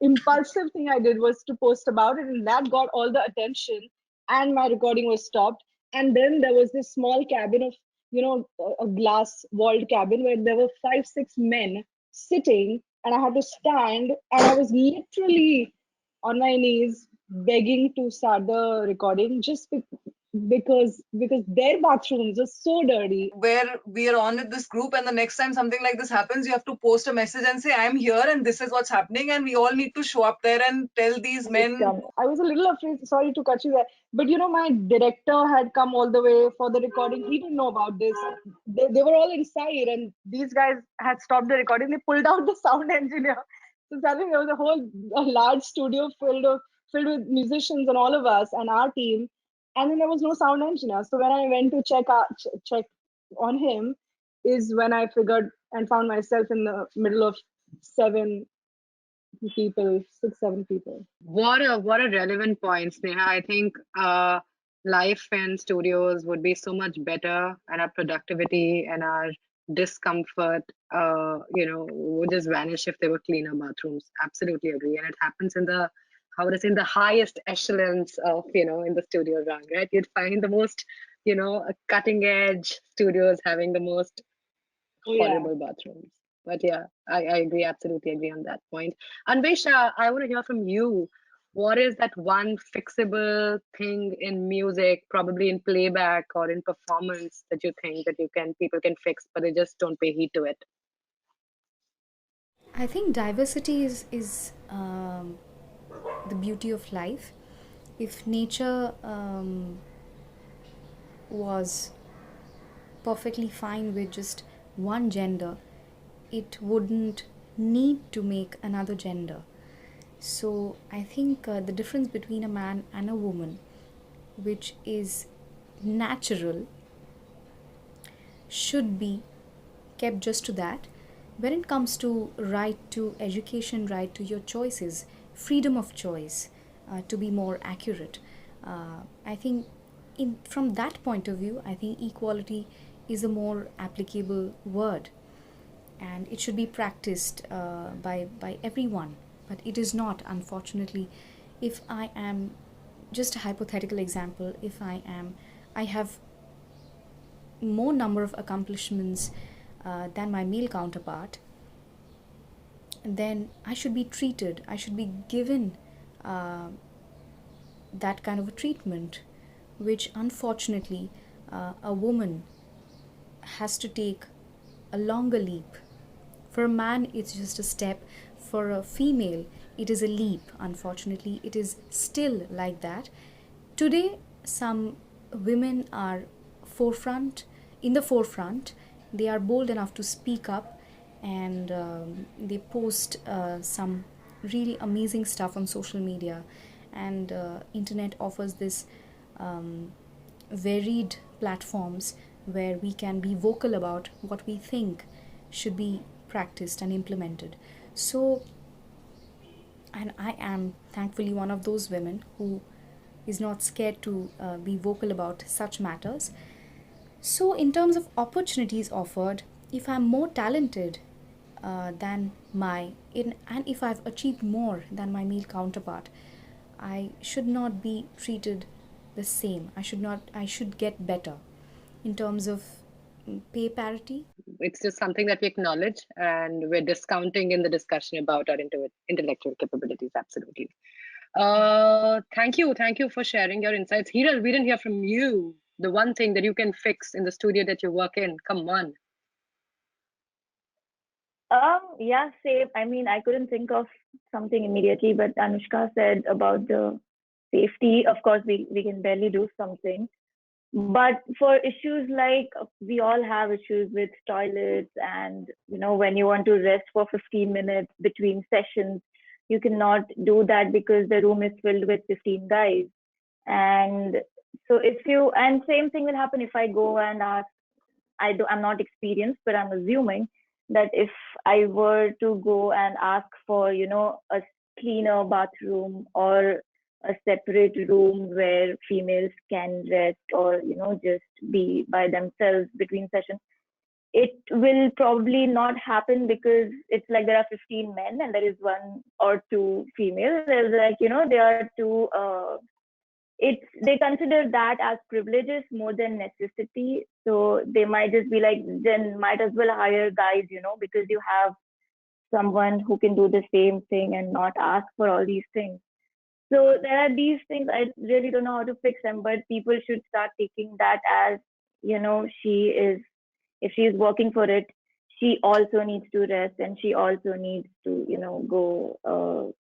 impulsive thing I did was to post about it, and that got all the attention, and my recording was stopped. And then there was this small cabin of, a glass walled cabin where there were 5, 6 men sitting, and I had to stand, and I was literally on my knees begging to start the recording, just because their bathrooms are so dirty. Where we are on with this group, and the next time something like this happens, you have to post a message and say, I'm here and this is what's happening, and we all need to show up there and tell these men. I was a little afraid, sorry to cut you there, but my director had come all the way for the recording. He didn't know about this. They were all inside, and these guys had stopped the recording. They pulled out the sound engineer. So suddenly there was a large studio filled with musicians and all of us and our team, and then there was no sound engineer. So when I went to check on him, is when I figured and found myself in the middle of 6, 7 people. What a relevant point, Sneha. I think life in studios would be so much better, and our productivity and our discomfort, would just vanish if there were cleaner bathrooms. Absolutely agree. And it happens in the, how would I say, in the highest echelons of, in the studio rung, right? You'd find the most, cutting edge studios having the most horrible bathrooms. But yeah, I agree, absolutely agree on that point. Anvesha, I want to hear from you. What is that one fixable thing in music, probably in playback or in performance, that you think that people can fix, but they just don't pay heed to it? I think diversity is the beauty of life. If nature was perfectly fine with just one gender, it wouldn't need to make another gender. So I think the difference between a man and a woman, which is natural, should be kept just to that. When it comes to right to education, right to your choices, freedom of choice, to be more accurate, I think from that point of view, I think equality is a more applicable word, and it should be practiced by everyone. But it is not, unfortunately. If I am, just a hypothetical example, if I have more number of accomplishments than my male counterpart, then I should be treated, I should be given uh, that kind of a treatment, which unfortunately a woman has to take a longer leap. For a man, it's just a step. For a female, it is a leap. Unfortunately, it is still like that. Today, some women are forefront, in the forefront. They are bold enough to speak up, and they post some really amazing stuff on social media, and internet offers this varied platforms where we can be vocal about what we think should be practiced and implemented. So, and I am thankfully one of those women who is not scared to be vocal about such matters. So, in terms of opportunities offered, if I'm more talented than and if I've achieved more than my male counterpart, I should not be treated the same. I should get better in terms of pay parity. It's just something that we acknowledge, and we're discounting in the discussion about our intellectual capabilities. Absolutely. Thank you for sharing your insights. Hiral, we didn't hear from you. The one thing that you can fix in the studio that you work in. Come on. Yeah, same. I mean, I couldn't think of something immediately, but Anushka said about the safety. Of course, we can barely do something. But for issues like we all have issues with toilets, and when you want to rest for 15 minutes between sessions, you cannot do that because the room is filled with 15 guys. And so and same thing will happen if I go and ask. I'm not experienced, but I'm assuming that if I were to go and ask for, a cleaner bathroom or a separate room where females can rest or, just be by themselves between sessions, it will probably not happen because it's like there are 15 men and there is one or two females. There's like, there are two they consider that as privileges more than necessity. So they might just be like, then might as well hire guys, because you have someone who can do the same thing and not ask for all these things. So there are these things. I really don't know how to fix them, but people should start taking that as, if she is working for it, she also needs to rest, and she also needs to, go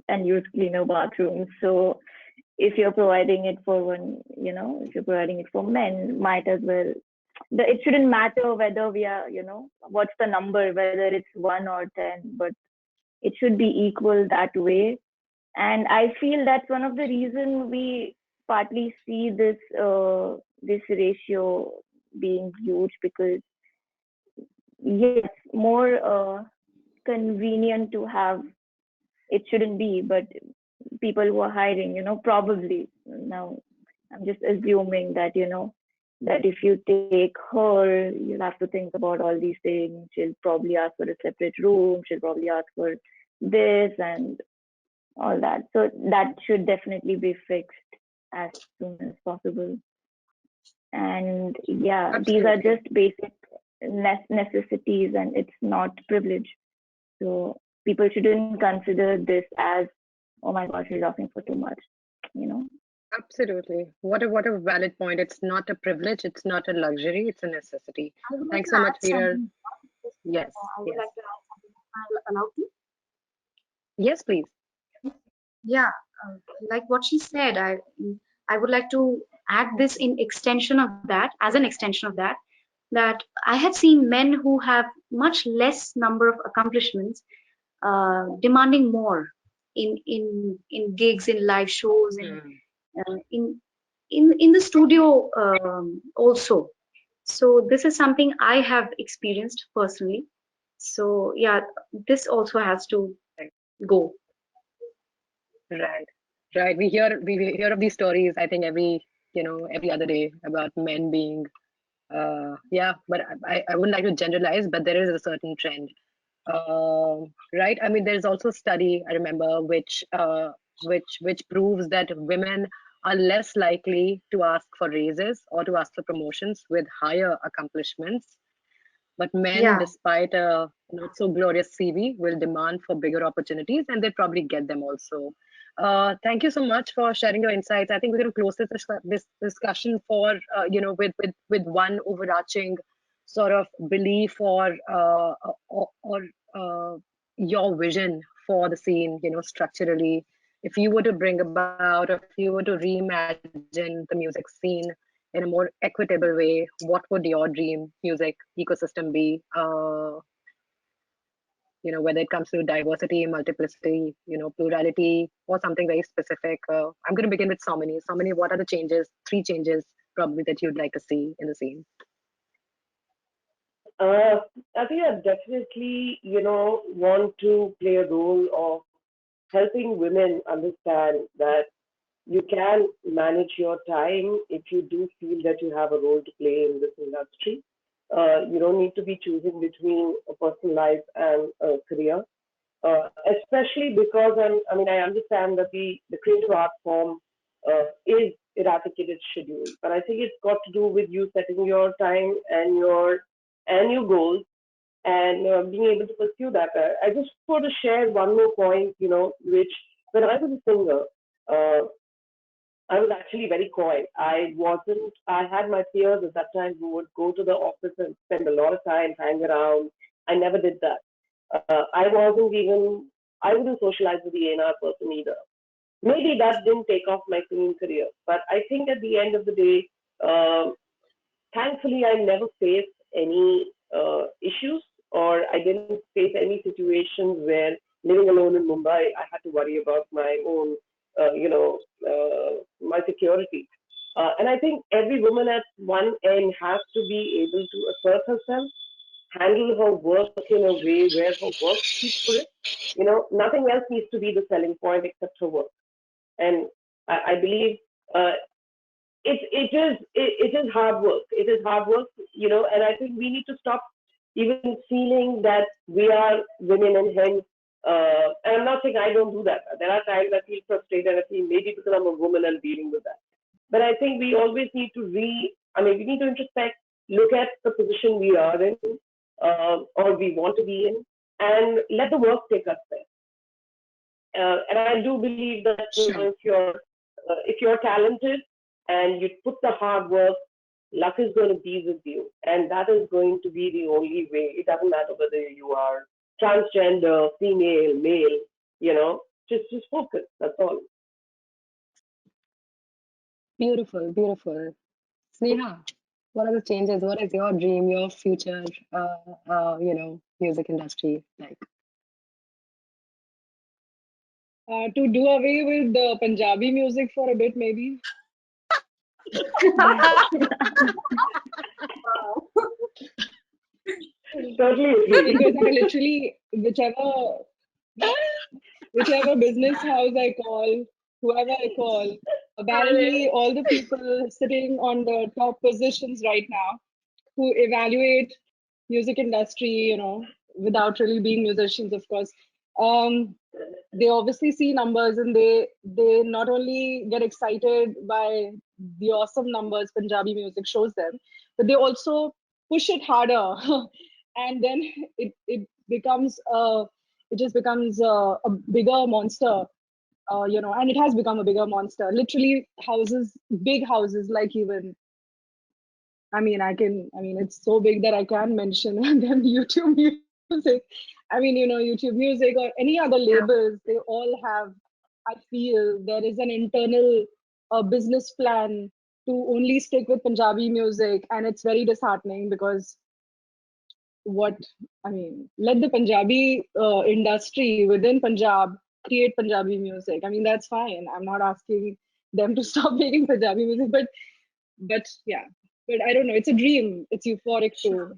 and use cleaner bathrooms. So if you're providing it for if you're providing it for men, might as well. It shouldn't matter whether we are, what's the number, whether it's 1 or 10, but it should be equal that way. And I feel that's one of the reasons we partly see this ratio being huge, because yes, more convenient to have. It shouldn't be, but people who are hiring, probably now I'm just assuming that, that if you take her, you'll have to think about all these things. She'll probably ask for a separate room. She'll probably ask for this and all that. So that should definitely be fixed as soon as possible. And yeah, these are Absolutely. just basic necessities and it's not privilege. So people shouldn't consider this as, oh my God, she's asking for too much, you know. Absolutely. What a valid point. It's not a privilege, it's not a luxury, it's a necessity. I would like Thanks to so add much, Veer. something. Yes, I would yes. like to add something. Am I allowed to? Yes, please. Yeah, like what she said, I would like to add this in extension of that, as an extension of that, that I have seen men who have much less number of accomplishments demanding more in gigs, in live shows, Hmm. in the studio also. So this is something I have experienced personally. So yeah, this also has to go. Right, right. We hear of these stories, I think every other day about men being yeah, but I wouldn't like to generalize, but there is a certain trend. Right? I mean, there's also a study I remember which proves that women are less likely to ask for raises or to ask for promotions with higher accomplishments, but men, Yeah. despite a not so glorious CV, will demand for bigger opportunities, and they probably get them also. Thank you so much for sharing your insights. I think we're going to close this discussion for with one overarching sort of belief or your vision for the scene, structurally. If you were to bring about, if you were to reimagine the music scene in a more equitable way, what would your dream music ecosystem be? Whether it comes to diversity, multiplicity, plurality, or something very specific. I'm going to begin with Somini. Somini, what are the changes, three changes probably that you'd like to see in the scene? Uh, I think I definitely, want to play a role of helping women understand that you can manage your time if you do feel that you have a role to play in this industry. You don't need to be choosing between a personal life and a career, especially because I mean, I understand that the creative art form is eradicated schedule, but I think it's got to do with you setting your time and your goals and being able to pursue that. I just want to share one more point, which when I was a singer, uh, I was actually very coy. I had my peers at that time who would go to the office and spend a lot of time, hang around. I never did that. I wouldn't socialize with the A&R person either. Maybe that didn't take off my singing career, but I think at the end of the day, um, thankfully, I never faced any issues or I didn't face any situations where living alone in Mumbai, I had to worry about my own, my security. And I think every woman at one end has to be able to assert herself, handle her work in a way where her work speaks for it. Nothing else needs to be the selling point except her work. And I believe uh, it is hard work. It is hard work, and I think we need to stop even feeling that we are women and hence. And I'm not saying I don't do that. There are times I feel frustrated. I feel maybe because I'm a woman and dealing with that. But I think we always need to we need to introspect, look at the position we are in, or we want to be in, and let the work take us there. And I do believe that Sure. if you're talented and you put the hard work, luck is going to be with you, and that is going to be the only way. It doesn't matter whether you are transgender, female, male. Just focus. That's all. Beautiful, beautiful. Sneha, what are the changes? What is your dream, your future, music industry like? To do away with the Punjabi music for a bit, maybe. Totally agree. Because I literally, whichever business house I call, whoever I call, apparently all the people sitting on the top positions right now who evaluate music industry, without really being musicians, of course. Um, they obviously see numbers and they not only get excited by the awesome numbers Punjabi music shows them, but they also push it harder, and then it becomes it just becomes a bigger monster. And it has become a bigger monster. Literally, houses, big houses, like even. It's so big that I can mention them. YouTube Music. YouTube Music or any other labels, they all have, I feel, there is an internal business plan to only stick with Punjabi music. And it's very disheartening because let the Punjabi industry within Punjab create Punjabi music. That's fine. I'm not asking them to stop making Punjabi music, but yeah, but I don't know. It's a dream. It's euphoric to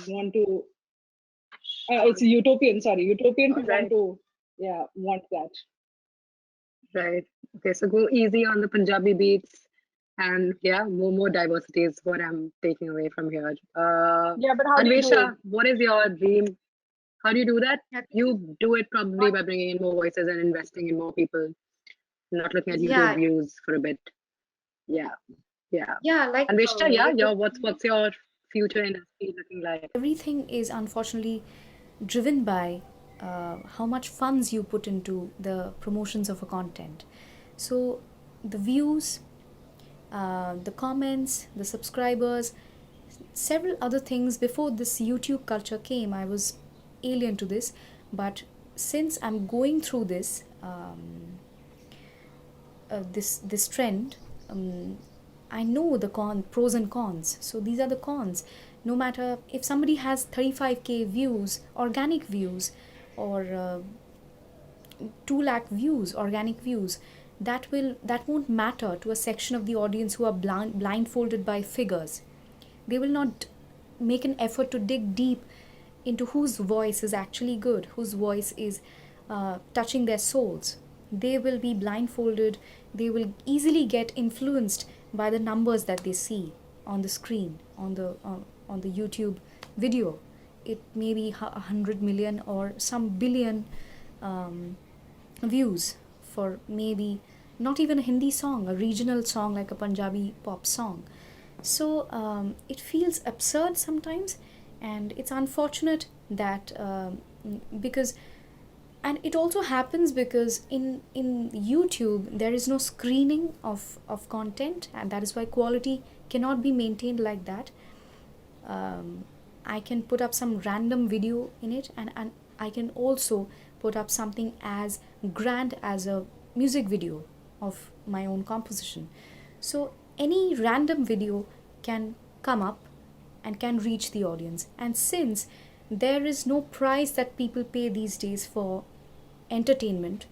want to. It's utopian. Sorry, utopian to want Right, to. Yeah, want that. right. Okay, so go easy on the Punjabi beats, and yeah, more diversity is what I'm taking away from here. Yeah, but how do you do it? Anvesha, what is your dream? How do you do that? Yeah, You do it probably by bringing in more voices and investing in more people, not looking at YouTube yeah, views for a bit. Yeah, yeah. yeah. Like Anvesha, yeah, with the what's your future industry looking like? Everything is unfortunately driven by how much funds you put into the promotions of a content. So the views, the comments, the subscribers, several other things. Before this YouTube culture came, I was alien to this, but since I'm going through this trend, I know the pros and cons. So these are the cons. No matter if somebody has 35k views, organic views, or 2 lakh views, organic views, that won't matter to a section of the audience who are blindfolded by figures. They will not make an effort to dig deep into whose voice is actually good, whose voice is touching their souls. They will be blindfolded. They will easily get influenced by the numbers that they see on the screen, on the YouTube video. It may be 100 million or some billion views for maybe not even a Hindi song, a regional song like a Punjabi pop song. So it feels absurd sometimes, and it's unfortunate that because, and it also happens because in YouTube there is no screening of content, and that is why quality cannot be maintained like that. I can put up some random video in it, and I can also put up something as grand as a music video of my own composition. So any random video can come up and can reach the audience. And since there is no price that people pay these days for entertainment,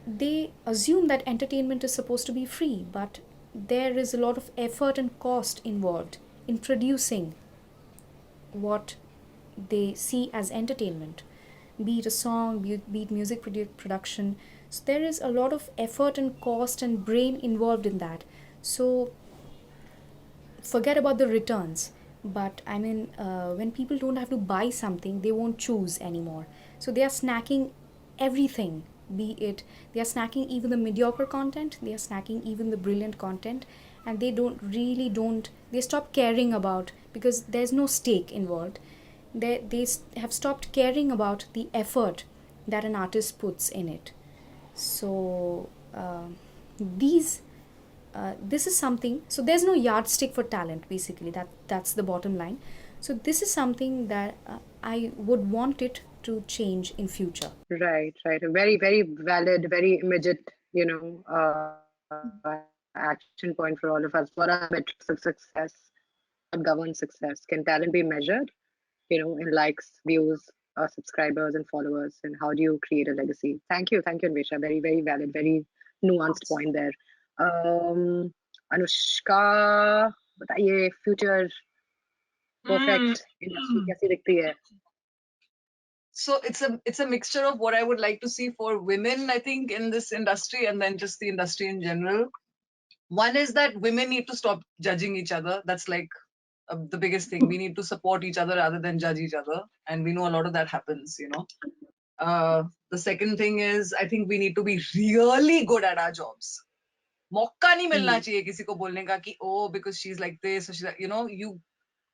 they assume that entertainment is supposed to be free, but there is a lot of effort and cost involved in producing what they see as entertainment, be it a song, be it music production. So there is a lot of effort and cost and brain involved in that. So forget about the returns. But when people don't have to buy something, they won't choose anymore. So they are snacking everything, be it they are snacking even the mediocre content, they are snacking even the brilliant content, and they stop caring about, because there's no stake involved. They have stopped caring about the effort that an artist puts in it. So these this is something, so there's no yardstick for talent, basically. That's the bottom line. So this is something that I would want it to change in future. Right, right. A very, very valid, very immediate, action point for all of us. What are the metrics of success? What governs success? Can talent be measured, in likes, views, subscribers, and followers? And how do you create a legacy? Thank you, Anvesha. Very, very valid, very nuanced point there. Anushka, बताइए future perfect industry कैसी दिखती है? So it's a mixture of what I would like to see for women, I think, in this industry, and then just the industry in general. One is that women need to stop judging each other. That's like the biggest thing. We need to support each other rather than judge each other, and we know a lot of that happens. The second thing is, I think we need to be really good at our jobs. मौका नहीं मिलना चाहिए किसी को बोलने का कि oh, because she's like this, or she's like, you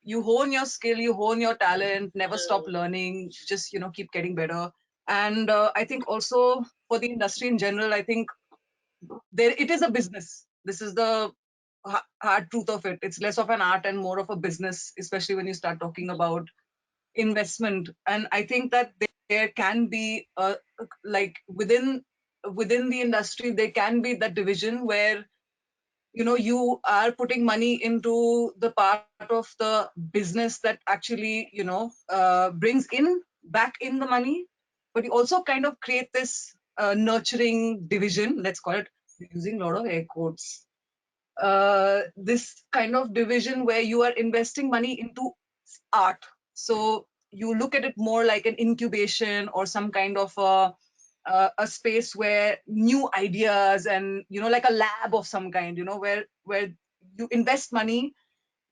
you hone your skill, you hone your talent, never stop learning, just keep getting better. And I think also for the industry in general, I think it is a business. This is the hard truth of it. It's less of an art and more of a business, especially when you start talking about investment. And I think that there can be like within the industry, there can be that division where you are putting money into the part of the business that actually brings in back in the money, but you also kind of create this nurturing division, let's call it, using a lot of air quotes, this kind of division where you are investing money into art. So you look at it more like an incubation or some kind of a space where new ideas and like a lab of some kind, where you invest money,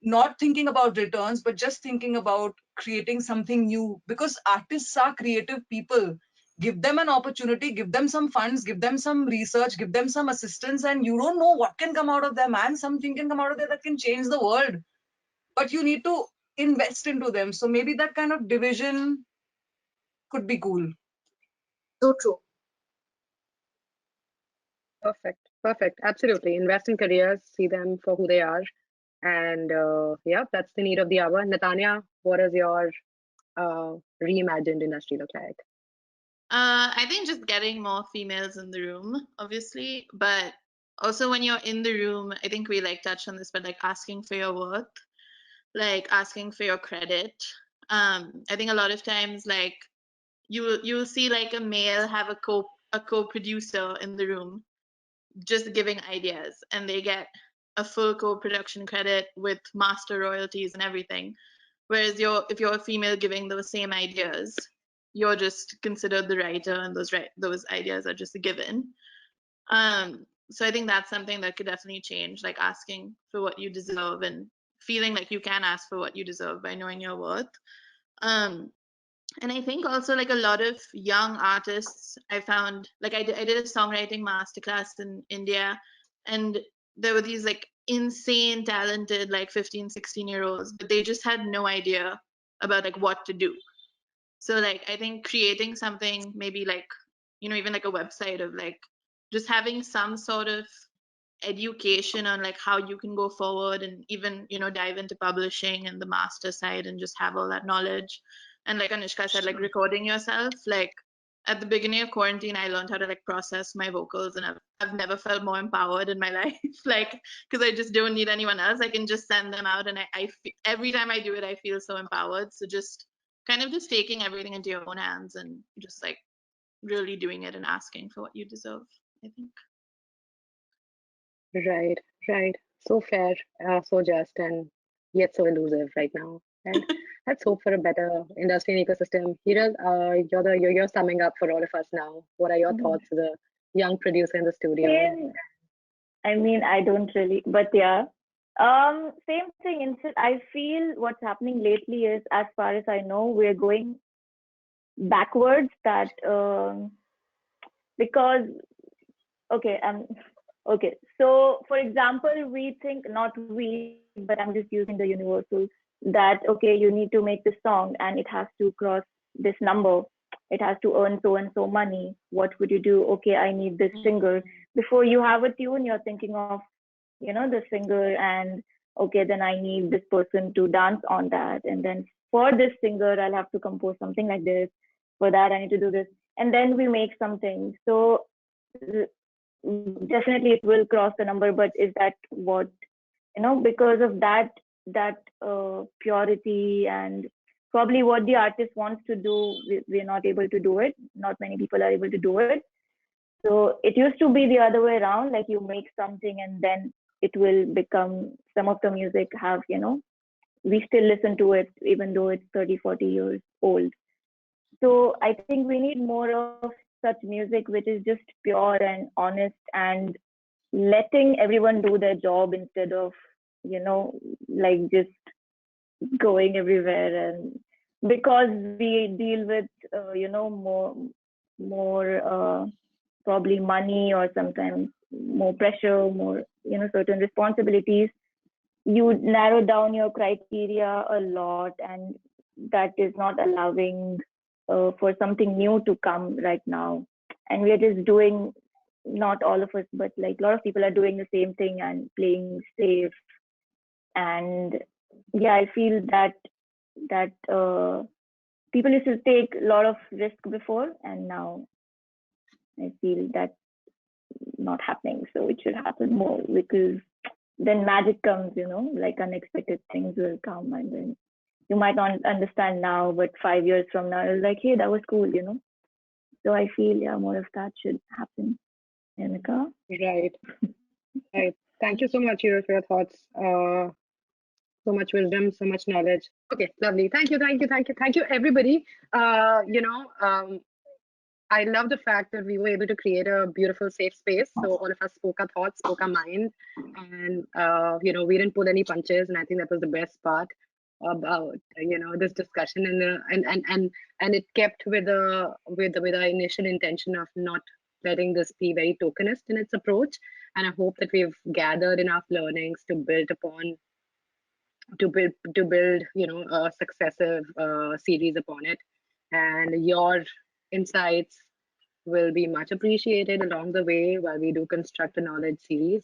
not thinking about returns, but just thinking about creating something new, because artists are creative people. Give them an opportunity, give them some funds, give them some research, give them some assistance, and you don't know what can come out of there, man. Something can come out of there that can change the world, but you need to invest into them. So maybe that kind of division could be cool. So true. Perfect. Absolutely. Invest in careers, see them for who they are. And yeah, that's the need of the hour. Natanya, what does your reimagined industry look like? I think just getting more females in the room, obviously, but also when you're in the room, I think we like touched on this, but like asking for your worth, like asking for your credit. I think a lot of times, like you'll see like a male have a co-producer in the room, just giving ideas, and they get a full co-production credit with master royalties and everything. Whereas if you're a female giving those same ideas, you're just considered the writer, and those ideas are just a given. So I think that's something that could definitely change, like asking for what you deserve and feeling like you can ask for what you deserve by knowing your worth. And I think also like a lot of young artists, I found, like I did a songwriting masterclass in India, and there were these like insane talented like 15, 16-year-olds, but they just had no idea about like what to do. So like I think creating something, maybe like, even like a website of like just having some sort of education on like how you can go forward, and even dive into publishing and the master side and just have all that knowledge. And like Anushka said, like recording yourself, like at the beginning of quarantine I learned how to like process my vocals, and I've never felt more empowered in my life, like because I just don't need anyone else. I can just send them out, and every time I do it I feel so empowered. So just kind of just taking everything into your own hands and just like really doing it and asking for what you deserve, I think. Right. So fair, so just, and yet so elusive right now. And let's hope for a better industry and ecosystem. Hiral, you're summing up for all of us now. What are your thoughts as a young producer in the studio? I mean, I don't really, but yeah. Same thing. Instead, I feel what's happening lately is, as far as I know, we're going backwards. That because okay. So, for example, we think, not we, but I'm just using the universal, that okay, you need to make this song and it has to cross this number. It has to earn so and so money. What would you do? Okay, I need this singer. Before you have a tune, you're thinking of, the singer, and okay, then I need this person to dance on that. And then for this singer, I'll have to compose something like this. For that, I need to do this. And then we make something. So definitely it will cross the number, but is that what, because of that purity and probably what the artist wants to do, we're not able to do it. Not many people are able to do it. So it used to be the other way around, like you make something and then it will become, some of the music have, we still listen to it even though it's 30, 40 years old. So I think we need more of such music which is just pure and honest, and letting everyone do their job instead of, like just going everywhere. And because we deal with, more probably money, or sometimes more pressure, more, certain responsibilities. you narrow down your criteria a lot, and that is not allowing for something new to come right now. And we are just doing, not all of us, but like a lot of people are doing the same thing and playing safe. And yeah, I feel that people used to take a lot of risk before, and now I feel that not happening. So it should happen more, because then magic comes, like unexpected things will come, and then you might not understand now, but 5 years from now, it's like, hey, that was cool. So I feel, yeah, more of that should happen. Anika? Right. Right. Thank you so much, Hero, for your thoughts. So much wisdom, so much knowledge. Okay, lovely. Thank you, thank you, thank you, thank you, everybody. I love the fact that we were able to create a beautiful, safe space. So all of us spoke our thoughts, spoke our mind, and we didn't pull any punches. And I think that was the best part about this discussion. And it kept with our initial intention of not letting this be very tokenist in its approach. And I hope that we've gathered enough learnings to build upon, to build a successive series upon it. And your insights will be much appreciated along the way while we do construct a knowledge series.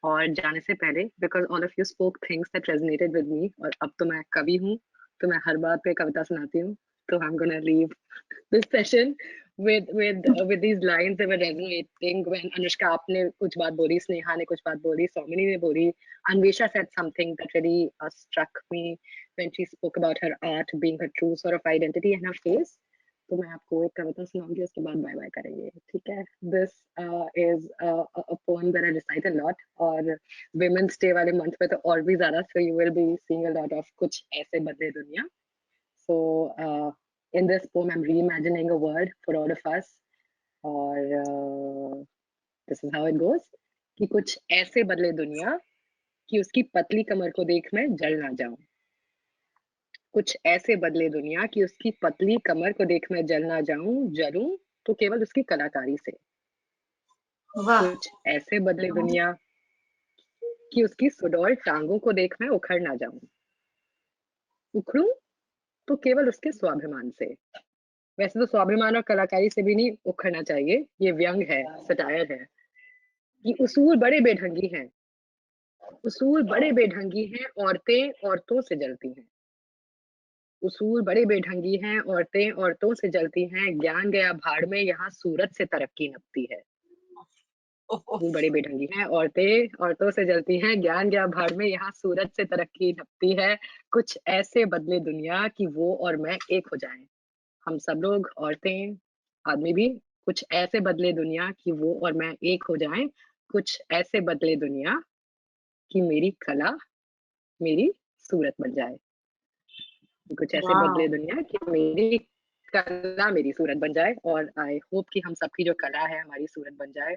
और जाने से पहले, because all of you spoke things that resonated with me, और अब तो मैं कवि हूँ, तो मैं हर बात पे कविता सुनाती हूँ, तो I'm gonna leave this session with these lines that were resonating when Anushka आपने कुछ बात बोली, स्नेहा ने कुछ बात बोली, Soumini ने बोली, Anvesha said something that really struck me when she spoke about her art being her true sort of identity and her face. तो मैं आपको एक कविता सुनाऊंगी, उसके बाद बाय बाय करेंगे, ठीक है? This is a poem that I recite a lot, और Women's Day वाले month पे तो और भी ज़्यादा, so you will be seeing a lot of कुछ ऐसे बदले दुनिया. So in this poem, I'm reimagining a word for all of us, और this is how it goes, कि कुछ ऐसे बदले दुनिया कि उसकी पतली कमर को देख मैं जल ना जाऊं. कुछ ऐसे बदले दुनिया कि उसकी पतली कमर को देख मैं जल ना जाऊं, जलूं तो केवल उसकी कलाकारी से. वाह. कुछ ऐसे बदले दुनिया कि उसकी सुडौल टांगों को देख मैं उखड़ ना जाऊं. उखड़ूं तो केवल उसके स्वाभिमान से. वैसे तो स्वाभिमान और कलाकारी से भी नहीं उखड़ना चाहिए, ये व्यंग है, सटायर है. कि उसूल बड़े बेढंगी हैं, उसूल बड़े बेढंगी हैं, औरतें औरतों से जलती हैं. उसूल बड़े बेढंगी हैं, औरतें औरतों से जलती हैं, ज्ञान गया भाड़ में, यहाँ सूरत से तरक्की नपती है. उसूल बड़े बेढंगी हैं, औरतें औरतों से जलती हैं, ज्ञान गया भाड़ में, यहाँ सूरत से तरक्की नपती है. कुछ ऐसे बदले दुनिया कि वो और मैं एक हो जाएं, हम सब लोग, औरतें, आदमी भी. कुछ ऐसे बदले दुनिया कि वो और मैं एक हो जाएं. कुछ ऐसे बदले दुनिया कि मेरी कला मेरी सूरत बन जाए. कुछ ऐसे बदले Wow. दुनिया कि मेरी कला मेरी सूरत बन जाए. और आई होप कि हम सबकी जो कला है हमारी सूरत बन जाए.